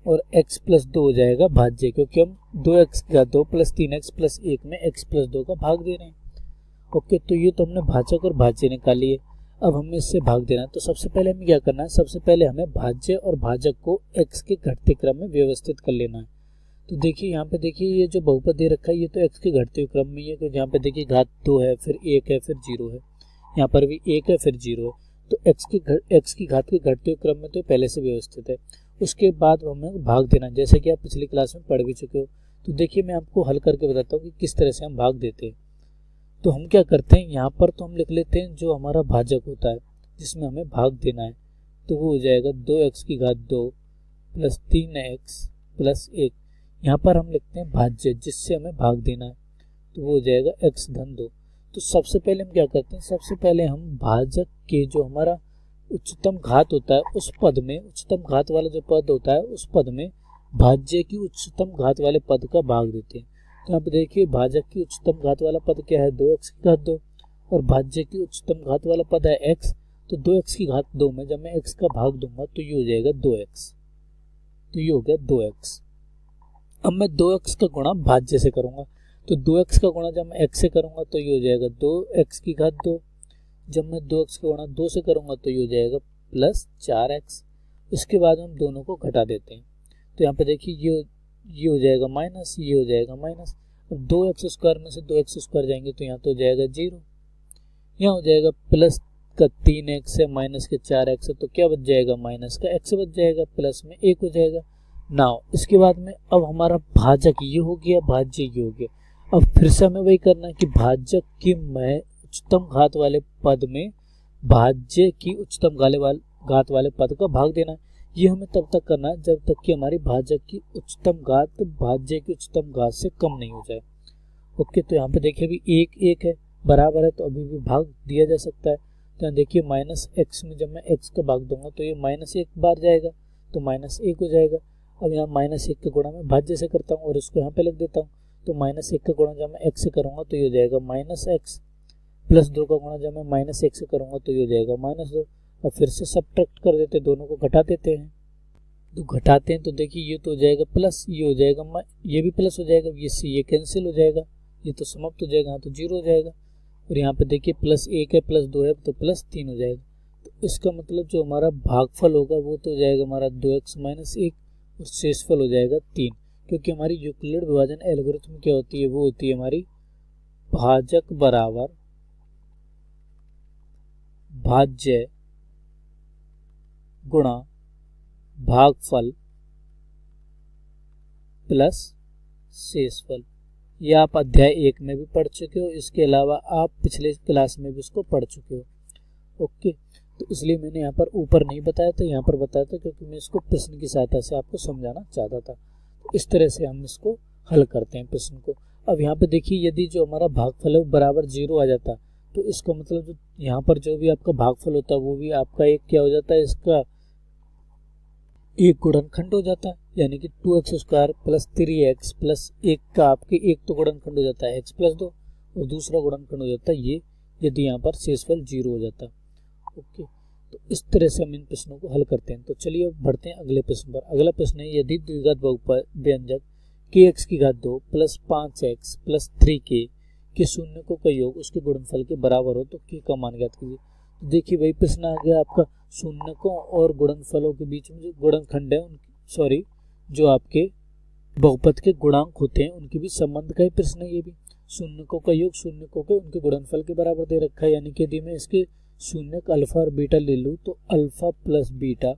और x प्लस 2 हो जाएगा भाज्य, क्योंकि हम 2x की घात 2 प्लस 3x प्लस 1 में x प्लस 2 का भाग दे रहे हैं। ओके, तो ये तो हमने भाजक और भाज्य निकाली है। अब हमें इससे भाग देना है, तो सबसे पहले हमें क्या करना है, सबसे पहले हमें भाज्य और भाजक को x के घटते क्रम में व्यवस्थित कर लेना है। तो देखिए यहाँ पे देखिए ये जो बहुपद दे रखा है ये तो x के घटते क्रम में है, क्योंकि यहाँ पे देखिए घात 2 है, फिर 1 है, फिर 0 है, यहाँ पर भी 1 है, फिर 0 है, तो x की घात के घटते क्रम में तो पहले से व्यवस्थित है। उसके बाद हमें भाग देना, जैसे कि आप पिछली क्लास में पढ़ भी चुके हो। तो देखिए मैं आपको हल करके बताता हूँ कि किस तरह से हम भाग देते हैं। तो हम क्या करते हैं, यहाँ पर तो हम लिख लेते हैं जो हमारा भाजक होता है जिसमें हमें भाग देना है, तो वो हो जाएगा 2x की घात 2 प्लस 3x प्लस 1। यहाँ पर हम लिखते हैं भाज्य जिससे हमें भाग देना है, तो वो हो जाएगा x धन 2। तो सबसे पहले हम क्या करते हैं, सबसे पहले हम भाजक के जो हमारा उच्चतम घात होता है उस पद में, उच्चतम घात वाला जो पद होता है उस पद में भाज्य की उच्चतम घात वाले पद का भाग देते हैं। तो यहाँ पे देखिए भाजक की उच्चतम घात वाला पद क्या है, 2x की घात 2, और भाज्य की उच्चतम घात वाला पद है x, तो 2x की घात 2 में जब मैं x का भाग दूंगा तो ये हो जाएगा 2x, तो ये हो गया 2x। अब मैं 2x का गुणा भाज्य से करूंगा, तो 2x का गुणा जब मैं x से करूंगा तो ये हो जाएगा 2x की घात 2, जब मैं 2x का गुणा 2 से करूंगा तो ये हो जाएगा प्लस 4x। इसके बाद हम दोनों को घटा देते हैं, तो यहाँ पे देखिए ये हो जाएगा माइनस, ये हो जाएगा माइनस। अब 2x स्क्वायर में से 2x स्क्वायर जाएंगे तो यहाँ तो हो जाएगा 0, यहाँ हो जाएगा प्लस का 3x है माइनस के 4x है, तो क्या बच जाएगा, माइनस का x बच जाएगा, प्लस में 1 हो जाएगा। नाउ इसके बाद में अब हमारा भाजक ये हो गया, भाज्य ये हो गया। अब फिर से हमें वही करना है कि भाजक की उच्चतम घात वाले पद में भाज्य की उच्चतम घात वाले पद का भाग देना है। ये हमें तब तक करना है जब तक कि हमारी भाजक की उच्चतम घात भाज्य की उच्चतम घात से कम नहीं हो जाए। ओके, तो यहाँ पे देखिए अभी 1 है बराबर है, तो अभी भी भाग दिया जा सकता है। तो यहाँ देखिए माइनस x में जब मैं x का भाग दूंगा तो ये -1 बार जाएगा, तो -1 हो जाएगा। अब यहाँ -1 का गुणा मैं भाज्य से करता हूँ और इसको यहाँ पे लिख देता हूँ, तो -1 का गुणा जब मैं x से करूँगा तो ये हो जाएगा -x, प्लस 2 का गुणा जब मैं -1 से करूँगा तो ये हो जाएगा -2। और फिर से सब्ट्रैक्ट कर देते, दोनों को घटा देते हैं, तो घटाते हैं तो देखिए ये तो हो जाएगा प्लस, ये हो जाएगा ये भी प्लस हो जाएगा, ये कैंसिल हो जाएगा, ये तो समाप्त हो जाएगा, यहाँ तो 0 हो जाएगा। और यहाँ पे देखिए +1 है प्लस 2 है तो +3 हो जाएगा। तो इसका मतलब जो हमारा भागफल होगा वो तो हो जाएगा हमारा 2x - 1 और शेषफल हो जाएगा 3, क्योंकि हमारी यूक्लिड विभाजन एल्गोरिथम क्या होती है, वो होती है हमारी भाजक बराबर भाज्य गुणा भागफल प्लस शेषफल। ये आप अध्याय 1 में भी पढ़ चुके हो, इसके अलावा आप पिछले क्लास में भी इसको पढ़ चुके हो। ओके, तो इसलिए मैंने यहाँ पर ऊपर नहीं बताया था, यहाँ पर बताया था क्योंकि मैं इसको प्रश्न की सहायता से आपको समझाना चाहता था। इस तरह से हम इसको हल करते हैं प्रश्न को। अब यहाँ पे देखिए यदि जो हमारा भागफल है वो बराबर 0 आ जाता तो इसका मतलब जो यहाँ पर जो भी आपका भागफल होता है वो भी आपका एक क्या हो जाता है, इसका एक गुणनखंड हो जाता है, यानी कि 2x² प्लस 3x प्लस 1 का आपके एक तो गुणनखंड हो जाता है x प्लस 2 और दूसरा गुणनखंड हो जाता है ये, यदि यहाँ पर शेषफल 0 हो जाता है। ओके, तो इस तरह से हम इन प्रश्नों को हल करते हैं। तो चलिए अब बढ़ते हैं अगले प्रश्न पर। अगला प्रश्न है यदि द्विघात बहुपद व्यंजक kx² plus 5x plus 3k के शून्यकों का योग उसके गुणनफल के बराबर हो तो k का मान ज्ञात कीजिए। तो देखिए वही प्रश्न आ गया आपका, शून्यकों और गुणनफलों के बीच में जो गुणनखंड है सॉरी जो आपके बहुपद के गुणांक होते हैं उनके बीच संबंध का ही प्रश्न है ये भी। शून्यकों का योग शून्यकों के उनके गुणनफल के बराबर दे रखा है, यानी कि यदि मैं इसके शून्यक अल्फा और बीटा ले लूँ तो अल्फा प्लस बीटा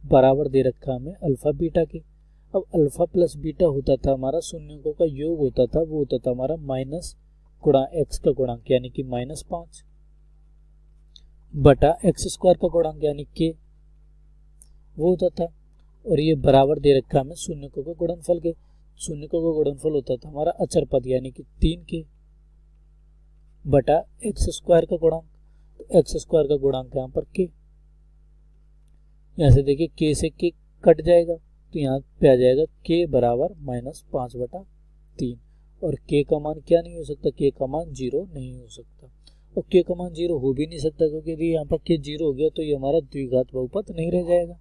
बराबर दे रखा हमें अल्फा बीटा के। अब अल्फा प्लस बीटा होता था हमारा शून्यकों का योग होता था, वो होता था हमारा माइनस x का गुणांक यानी कि -5 बटा x² का गुणांक यानी k वो होता था, और ये बराबर दे रखा हमें शून्यकों के गुणनफल के। शून्यकों का गुणनफल होता था हमारा अचर पद यानी कि 3k बटा x² का गुणांक, तो x² का गुणांक यहाँ पर k। यहाँ से देखिए k से k कट जाएगा तो यहाँ पे आ जाएगा k बराबर -5 बटा 3, और k का मान क्या नहीं हो सकता, k का मान 0 नहीं हो सकता, और k का मान 0 हो भी नहीं सकता क्योंकि यदि यहाँ पर k 0 हो गया तो ये हमारा द्विघात बहुपद नहीं रह जाएगा।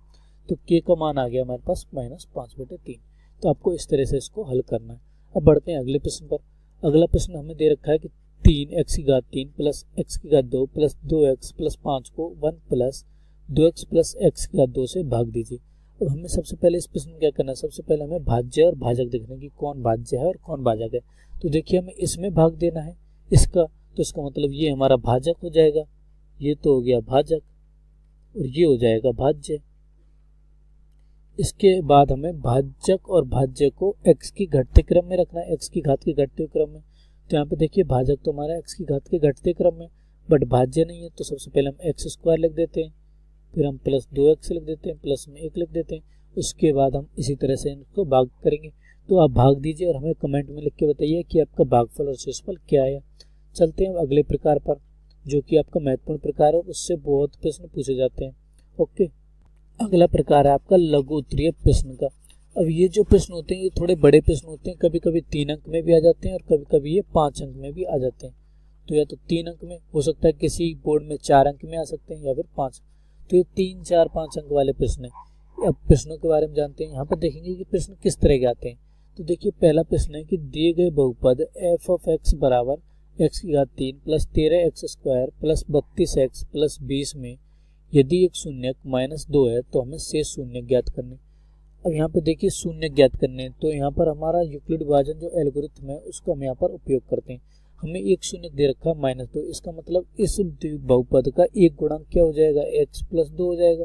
तो k का मान आ गया हमारे पास -5 बटे 3। तो आपको इस तरह से इसको हल करना है। अब बढ़ते हैं अगले प्रश्न पर। अगला प्रश्न हमें दे रखा है कि 3x³ plus x² plus 2x plus 5 को 1 प्लस 2x प्लस x² से भाग दीजिए। अब हमें सबसे पहले इस प्रश्न में क्या करना है, सबसे पहले हमें भाज्य और भाजक देखने की कौन भाज्य है और कौन भाजक है। तो देखिए हमें इसमें भाग देना है इसका, तो इसका मतलब ये हमारा भाजक हो जाएगा, ये तो हो गया भाजक और ये हो जाएगा भाज्य। इसके बाद हमें भाजक और भाज्य को x की घटते क्रम में रखना है, x की घात के घटते क्रम में। तो यहाँ पे देखिए भाजक तो हमारा x की घात के घटते क्रम में, बट भाज्य नहीं है, तो सबसे पहले हम x² लिख देते हैं, फिर हम प्लस 2x लिख देते हैं, प्लस में 1 लिख देते हैं। उसके बाद हम इसी तरह से इनको भाग करेंगे। तो आप भाग दीजिए और हमें कमेंट में लिख के बताइए कि आपका भागफल और शेषफल क्या है। चलते हैं अगले प्रकार पर, जो कि आपका महत्वपूर्ण प्रकार है, उससे बहुत प्रश्न पूछे जाते हैं। ओके, अगला प्रकार है आपका लघु उत्तरीय प्रश्न का। अब ये जो प्रश्न होते हैं ये थोड़े बड़े प्रश्न होते हैं, कभी कभी 3 अंक में भी आ जाते हैं और कभी कभी ये 5 अंक में भी आ जाते हैं। तो या तो 3 अंक में हो सकता है, किसी बोर्ड में 4 अंक में आ सकते हैं या फिर 5। तो ये 3, 4, 5 अंक वाले प्रश्न है। अब प्रश्नों के बारे में जानते हैं। यहाँ पर देखेंगे कि प्रश्न किस तरह के आते हैं। तो देखिए पहला प्रश्न है कि दिए गए बहुपद f ऑफ x बराबर x³ plus 13x² plus 32x plus 20 में यदि एक शून्यक -2 है तो हमें शेष शून्य ज्ञात करने। अब यहाँ पे देखिए शून्य ज्ञात करने, तो यहाँ पर हमारा यूक्लिड विभाजन जो एल्गोरिथम है उसका हम यहाँ पर उपयोग करते हैं। हमें एक शून्य दे रखा है -2, इसका मतलब इस बहुपद का एक गुणांक क्या हो जाएगा, x प्लस 2 हो जाएगा।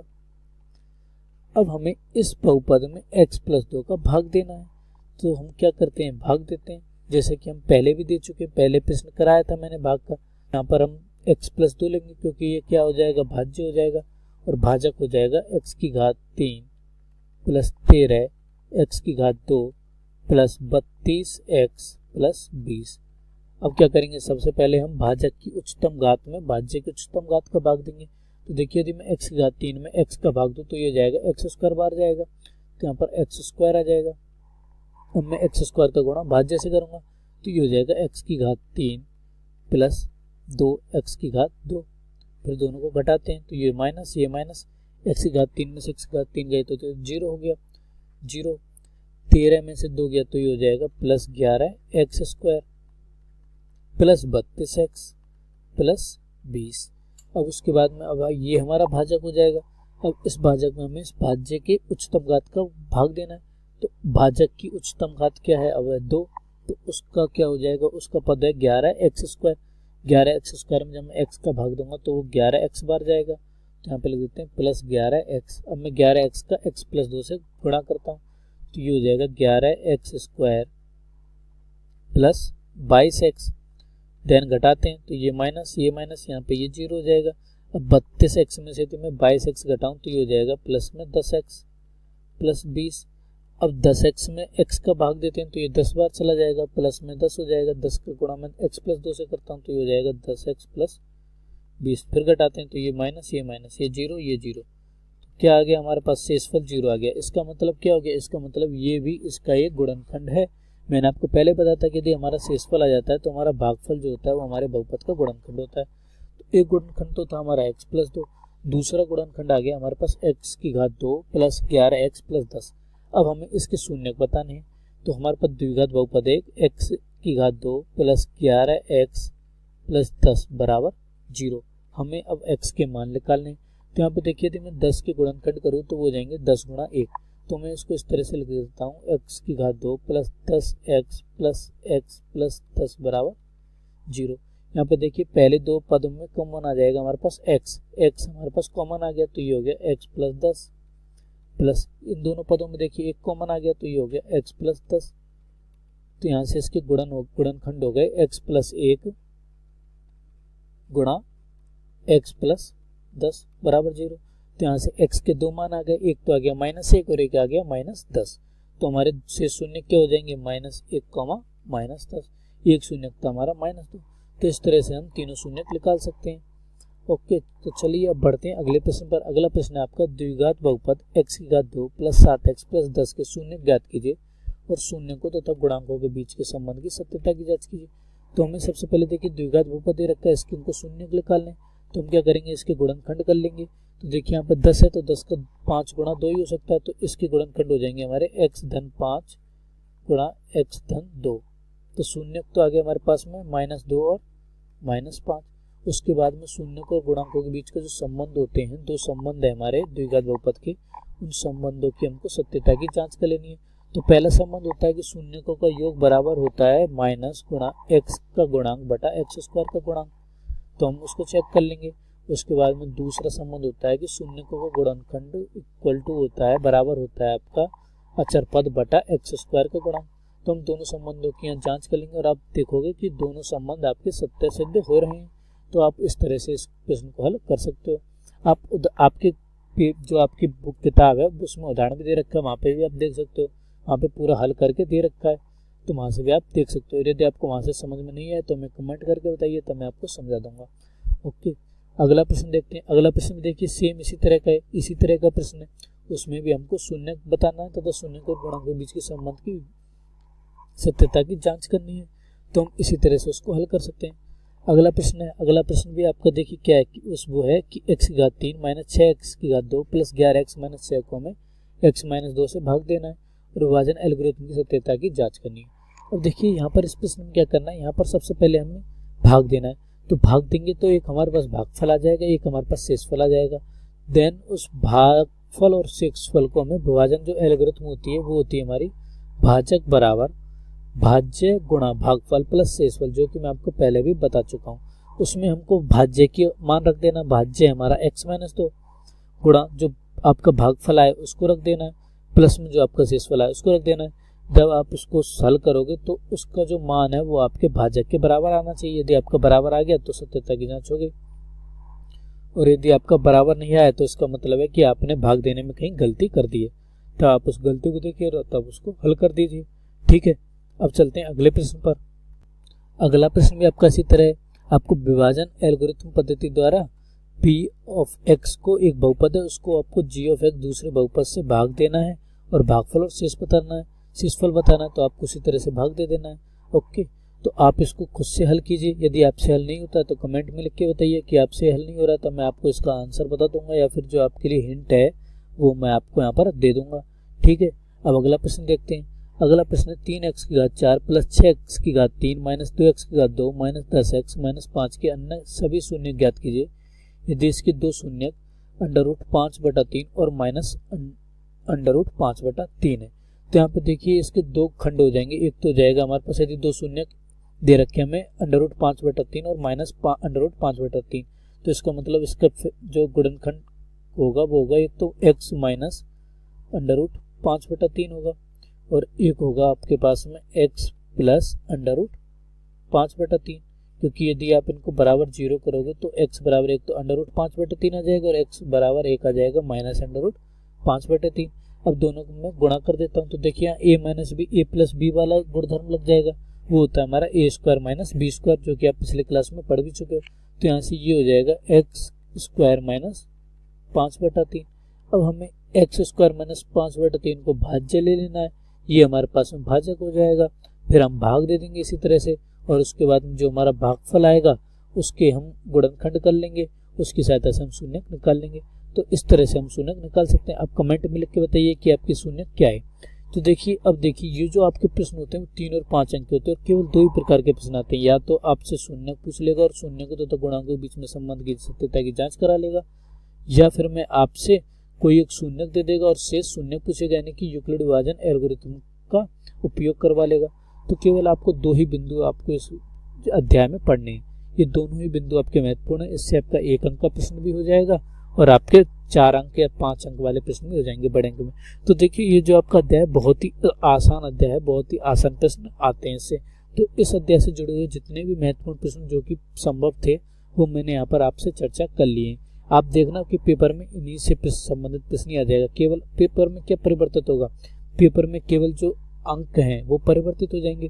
अब हमें इस बहुपद में x प्लस 2 का भाग देना है, तो हम क्या करते हैं, भाग देते हैं, जैसे कि हम पहले भी दे चुके हैं, पहले प्रश्न कराया था मैंने भाग का। यहाँ पर हम x प्लस 2 लेंगे क्योंकि ये क्या हो जाएगा, भाज्य हो जाएगा, और भाजक हो जाएगा x की घात 3 प्लस 13 x की घात 2 प्लस 32x प्लस 20। अब क्या करेंगे, सबसे पहले हम भाजक की उच्चतम घात में भाज्य की उच्चतम घात का भाग देंगे। तो देखिए यदि मैं x की घात 3 में x का भाग दूं तो ये जाएगा x² बार जाएगा, तो यहाँ पर x² आ जाएगा। अब मैं x² का गुणा भाज्य से करूंगा तो ये हो जाएगा x की घात 3 प्लस 2x की घात 2, फिर दोनों को घटाते हैं तो ये माइनस ये माइनस, x की घात 3 में से x की घात 3 गई तो 0 हो गया, 0 13 में से 2 गया तो ये हो जाएगा plus 11x² plus 32x plus 20। अब उसके बाद में अब ये हमारा भाजक हो जाएगा। अब इस भाजक में हमें इस भाज्य के उच्चतम घात का भाग देना है, तो भाजक की उच्चतम घात क्या है, अब है 2, तो उसका क्या हो जाएगा, उसका पद है 11x²। 11x² में जब मैं x का भाग दूंगा तो वो 11x बार जाएगा, तो यहाँ पे लिख देते हैं प्लस 11x। अब मैं 11x का x प्लस 2 से गुणा करता हूँ तो ये हो जाएगा 11x² प्लस 22x। देन घटाते हैं तो ये माइनस यहाँ पे ये 0 हो जाएगा। अब 32x में से तो मैं 22x घटाऊँ तो ये हो जाएगा प्लस में 10x प्लस 20। अब 10x में x का भाग देते हैं तो ये 10 बार चला जाएगा, प्लस में 10 हो जाएगा, 10 का गुणा में x प्लस 2 से करता हूँ तो ये हो जाएगा 10x प्लस 20। फिर घटाते हैं तो ये माइनस, ये माइनस, ये जीरो, ये जीरो, तो क्या आ गया हमारे पास, शेषफल जीरो आ गया। इसका मतलब क्या हो गया, इसका मतलब ये भी इसका एक गुणनखंड है। मैंने आपको पहले बताया था कि यदि हमारा शेषफल आ जाता है तो हमारा भागफल जो होता है वो हमारे बहुपद का गुणनखंड होता है। तो एक गुणनखंड तो था हमारा x प्लस 2, दूसरा गुणनखंड आ गया हमारे पास x की घात 2 प्लस 11x प्लस 10। अब हमें इसके शून्य बताने हैं, तो हमारे पास द्विघात बहुपद एक x की घात 2 प्लस 11x प्लस 10 बराबर 0। हमें अब x के मान निकालने, तो यहाँ पे देखिए यदि मैं 10 के गुणनखंड करूँ तो वो हो जाएंगे 10 गुणा 1। तो मैं इसको इस तरह से लिख देता हूँ, x की घात 2 प्लस 10x प्लस 10 बराबर 0। यहाँ पे देखिए पहले दो पदों में कॉमन आ जाएगा हमारे पास x हमारे पास कॉमन आ गया तो ये हो गया x प्लस 10, प्लस इन दोनों पदों में देखिए एक कॉमन आ गया तो ये हो गया x प्लस 10। तो यहाँ से इसके गुणनखंड हो गए x प्लस 1 गुणा x प्लस 10 बराबर 0। तो यहाँ से x के दो मान आ गए, एक तो आ गया -1 और एक आ गया -10। तो हमारे शेष शून्य क्या हो जाएंगे, -1 -10, एक शून्य तो हमारा -2। तो इस तरह से हम तीनों शून्य निकाल सकते हैं। ओके, तो चलिए अब बढ़ते हैं अगले प्रश्न पर। अगला प्रश्न है आपका, द्विघात बहुपद x की घात 2 प्लस 7x प्लस 10 के शून्य ज्ञात कीजिए और शून्य को तथा गुणांकों के बीच के संबंध की सत्यता की जांच कीजिए। तो हमें सबसे पहले देखिए द्विघात बहुपद दे रखा है, इसके इनको शून्य निकाल लें। तो हम क्या करेंगे, इसके गुणनखंड कर लेंगे। तो देखिए यहाँ पर 10 है तो 10 का 5 गुणा 2 ही हो सकता है, तो इसके गुणनखंड हो जाएंगे हमारे x धन 5 गुणा x धन 2। तो शून्य तो आ गया हमारे पास में -2 और -5। उसके बाद में शून्य को गुणांकों के बीच का जो संबंध होते हैं, दो संबंध है हमारे द्विघात बहुपद के, उन संबंधों की हमको सत्यता की जांच कर लेनी है। तो पहला संबंध होता है कि शून्यकों का योग बराबर होता है माइनस गुणा x का गुणांक बटा x² का गुणांक, तो हम उसको चेक कर लेंगे। उसके बाद में दूसरा संबंध होता है कि शून्यकों का गुणनखंड इक्वल टू होता है, बराबर होता है आपका अचर पद बटा x² का गुणांक। तो हम दोनों संबंधों की यहाँ जांच कर लेंगे और आप देखोगे कि दोनों संबंध आपके सत्य सिद्ध हो रहे हैं। तो आप इस तरह से इस प्रश्न को हल कर सकते हो। आप आपके जो आपकी बुक किताब है उसमें उदाहरण भी दे रखा है, वहाँ पे भी आप देख सकते हो, वहाँ पे पूरा हल करके दे रखा है, तो वहाँ से भी आप देख सकते हो। यदि आपको वहाँ से समझ में नहीं आए तो हमें कमेंट करके बताइए, तो मैं आपको समझा दूंगा। ओके, अगला प्रश्न देखते हैं। अगला प्रश्न भी देखिए सेम इसी तरह का है, इसी तरह का प्रश्न है। उसमें भी हमको शून्य बताना है तथा शून्य को गुणांकों के बीच के संबंध की सत्यता की जांच करनी है, तो हम इसी तरह से उसको हल कर सकते हैं। अगला प्रश्न है, अगला प्रश्न भी आपका देखिए क्या है कि वो है कि x की घात 3 माइनस 6x की घात 2 प्लस 11x माइनस 6 को हमें x माइनस 2 से भाग देना है और विभाजन एल्गोरिथम की सत्यता की जांच करनी है। अब देखिए यहाँ पर इस प्रश्न में क्या करना है, यहाँ पर सबसे पहले हमें भाग देना है। तो भाग देंगे तो एक हमारे पास भागफल आ जाएगा, एक हमारे पास शेषफल आ जाएगा। देन उस भागफल और शेषफल को हमें विभाजन जो एल्गोरिथम होती है वो होती है हमारी भाजक बराबर भाज्य गुणा भागफल प्लस शेषफल, जो कि मैं आपको पहले भी बता चुका हूँ। उसमें हमको भाज्य की मान रख देना, भाज्य हमारा x माइनस 2 गुणा जो आपका भागफल आए उसको रख देना है, प्लस में जो आपका शेषफल आए उसको रख देना है। जब आप उसको हल करोगे तो उसका जो मान है वो आपके भाजक के बराबर आना चाहिए। यदि आपका बराबर आ गया तो सत्यता की जांच हो गई, और यदि आपका बराबर नहीं आया तो इसका मतलब है कि आपने भाग देने में कहीं गलती कर दी है। तो आप उस गलती को देखिए और तब उसको हल कर दीजिए। ठीक है, अब चलते हैं अगले प्रश्न पर। अगला प्रश्न भी आपका इसी तरह है। आपको विभाजन एल्गोरिथम पद्धति द्वारा p ऑफ x को एक बहुपद है, उसको आपको g ऑफ x दूसरे बहुपद से भाग देना है और भागफल और शेषफल बताना है, तो आपको उसी तरह से भाग दे देना है। ओके, तो आप इसको खुद से हल कीजिए। यदि आपसे हल नहीं होता तो कमेंट में लिख के बताइए कि आपसे हल नहीं हो रहा, तो मैं आपको इसका आंसर बता दूंगा या फिर जो आपके लिए हिंट है वो मैं आपको यहाँ पर दे दूंगा। ठीक है, अब अगला प्रश्न देखते हैं। अगला प्रश्न 3x की घात 4 प्लस 6x की घात 3 माइनस 2x की घात 2 माइनस 10x माइनस 5 के अन्य सभी शून्य ज्ञात कीजिए यदि इसके दो शून्य √5/3 और माइनस √5/3 है। तो यहाँ पे देखिए इसके दो खंड हो जाएंगे। एक तो जाएगा हमारे पास, यदि दो शून्य दे रखे हमें √5/3 और माइनस √5/3, तो इसका मतलब इसका जो गुणनखंड होगा वो होगा एक तो x माइनस √5/3 होगा और एक होगा आपके पास में x प्लस √5/3, क्योंकि यदि आप इनको बराबर 0 करोगे तो x बराबर एक तो √5/3 आ जाएगा और x बराबर एक आ जाएगा माइनस √5/3। अब दोनों को मैं गुणा कर देता हूँ, तो देखिए यहाँ a minus B, a plus B वाला गुणधर्म लग जाएगा, वो होता है हमारा a square minus B square, जो कि आप पिछले क्लास में पढ़ भी चुके हो। तो यहाँ से ये हो जाएगा एक्स स्क्वायर माइनस 5/3। अब हमें एक्स स्क्वायर माइनस 5/3 को भाज्य ले लेना है, ये हमारे पास में भाजक हो जाएगा। फिर हम भाग दे देंगे इसी तरह से, और उसके बाद जो हमारा भागफल आएगा उसके हम गुणनखंड कर लेंगे, उसकी सहायता से हम शून्यक निकाल लेंगे। तो इस तरह से हम शून्यक निकाल सकते हैं। आप कमेंट में लिख के बताइए कि आपकी शून्यक क्या है। तो देखिए, अब देखिए ये जो आपके प्रश्न होते हैं वो 3 और 5 अंक के होते हैं, और केवल 2 ही प्रकार के प्रश्न आते हैं। या तो आपसे शून्यक पूछ लेगा और शून्यकों तथा गुणांकों के बीच में संबंध की सत्यता की जांच करा लेगा, या फिर मैं आपसे कोई एक शून्यक दे देगा और शेष शून्यक पूछेगा, यानी कि यूक्लिड विभाजन एल्गोरिथम का उपयोग करवा लेगा। तो केवल आपको 2 ही बिंदु आपको इस अध्याय में पढ़ने हैं। ये दोनों ही बिंदु आपके महत्वपूर्ण है। इससे आपका 1 अंक का प्रश्न भी हो जाएगा और आपके 4 अंक या 5 अंक वाले प्रश्न भी हो जाएंगे बड़े अंक में। तो देखिए, ये जो आपका अध्याय बहुत ही आसान अध्याय है, बहुत ही आसान प्रश्न आते हैं इससे। तो इस अध्याय से जुड़े हुए जितने भी महत्वपूर्ण प्रश्न जो कि संभव थे वो मैंने यहाँ पर आपसे चर्चा कर लिए। आप देखना कि पेपर में इन्हीं से संबंधित प्रश्न ही आ जाएगा। केवल पेपर में क्या परिवर्तित होगा, पेपर में केवल जो अंक हैं वो परिवर्तित हो जाएंगे।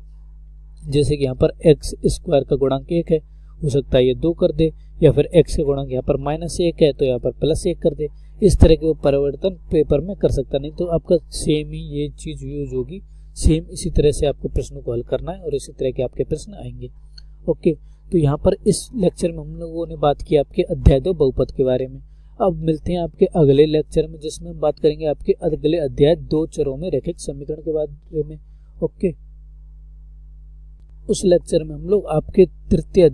जैसे कि यहाँ पर एक्स स्क्वायर का गुणांक 1 है, हो सकता है ये 2 कर दे, या फिर x का गुणांक यहाँ पर -1 है तो यहाँ पर +1 कर दे। इस तरह के वो परिवर्तन पेपर में कर सकता, नहीं तो आपका सेम ही ये चीज यूज होगी। सेम इसी तरह से आपको प्रश्नों को हल करना है और इसी तरह के आपके प्रश्न आएंगे। ओके, तो यहाँ पर इस लेक्चर में हम लोगों ने बात की आपके अध्याय 2 बहुपद के बारे में। अब मिलते हैं आपके अगले लेक्चर में, जिसमें हम बात करेंगे आपके अगले अध्याय 2 चरों में रैखिक समीकरण के बारे में। ओके, उस लेक्चर में हम लोग आपके तृतीय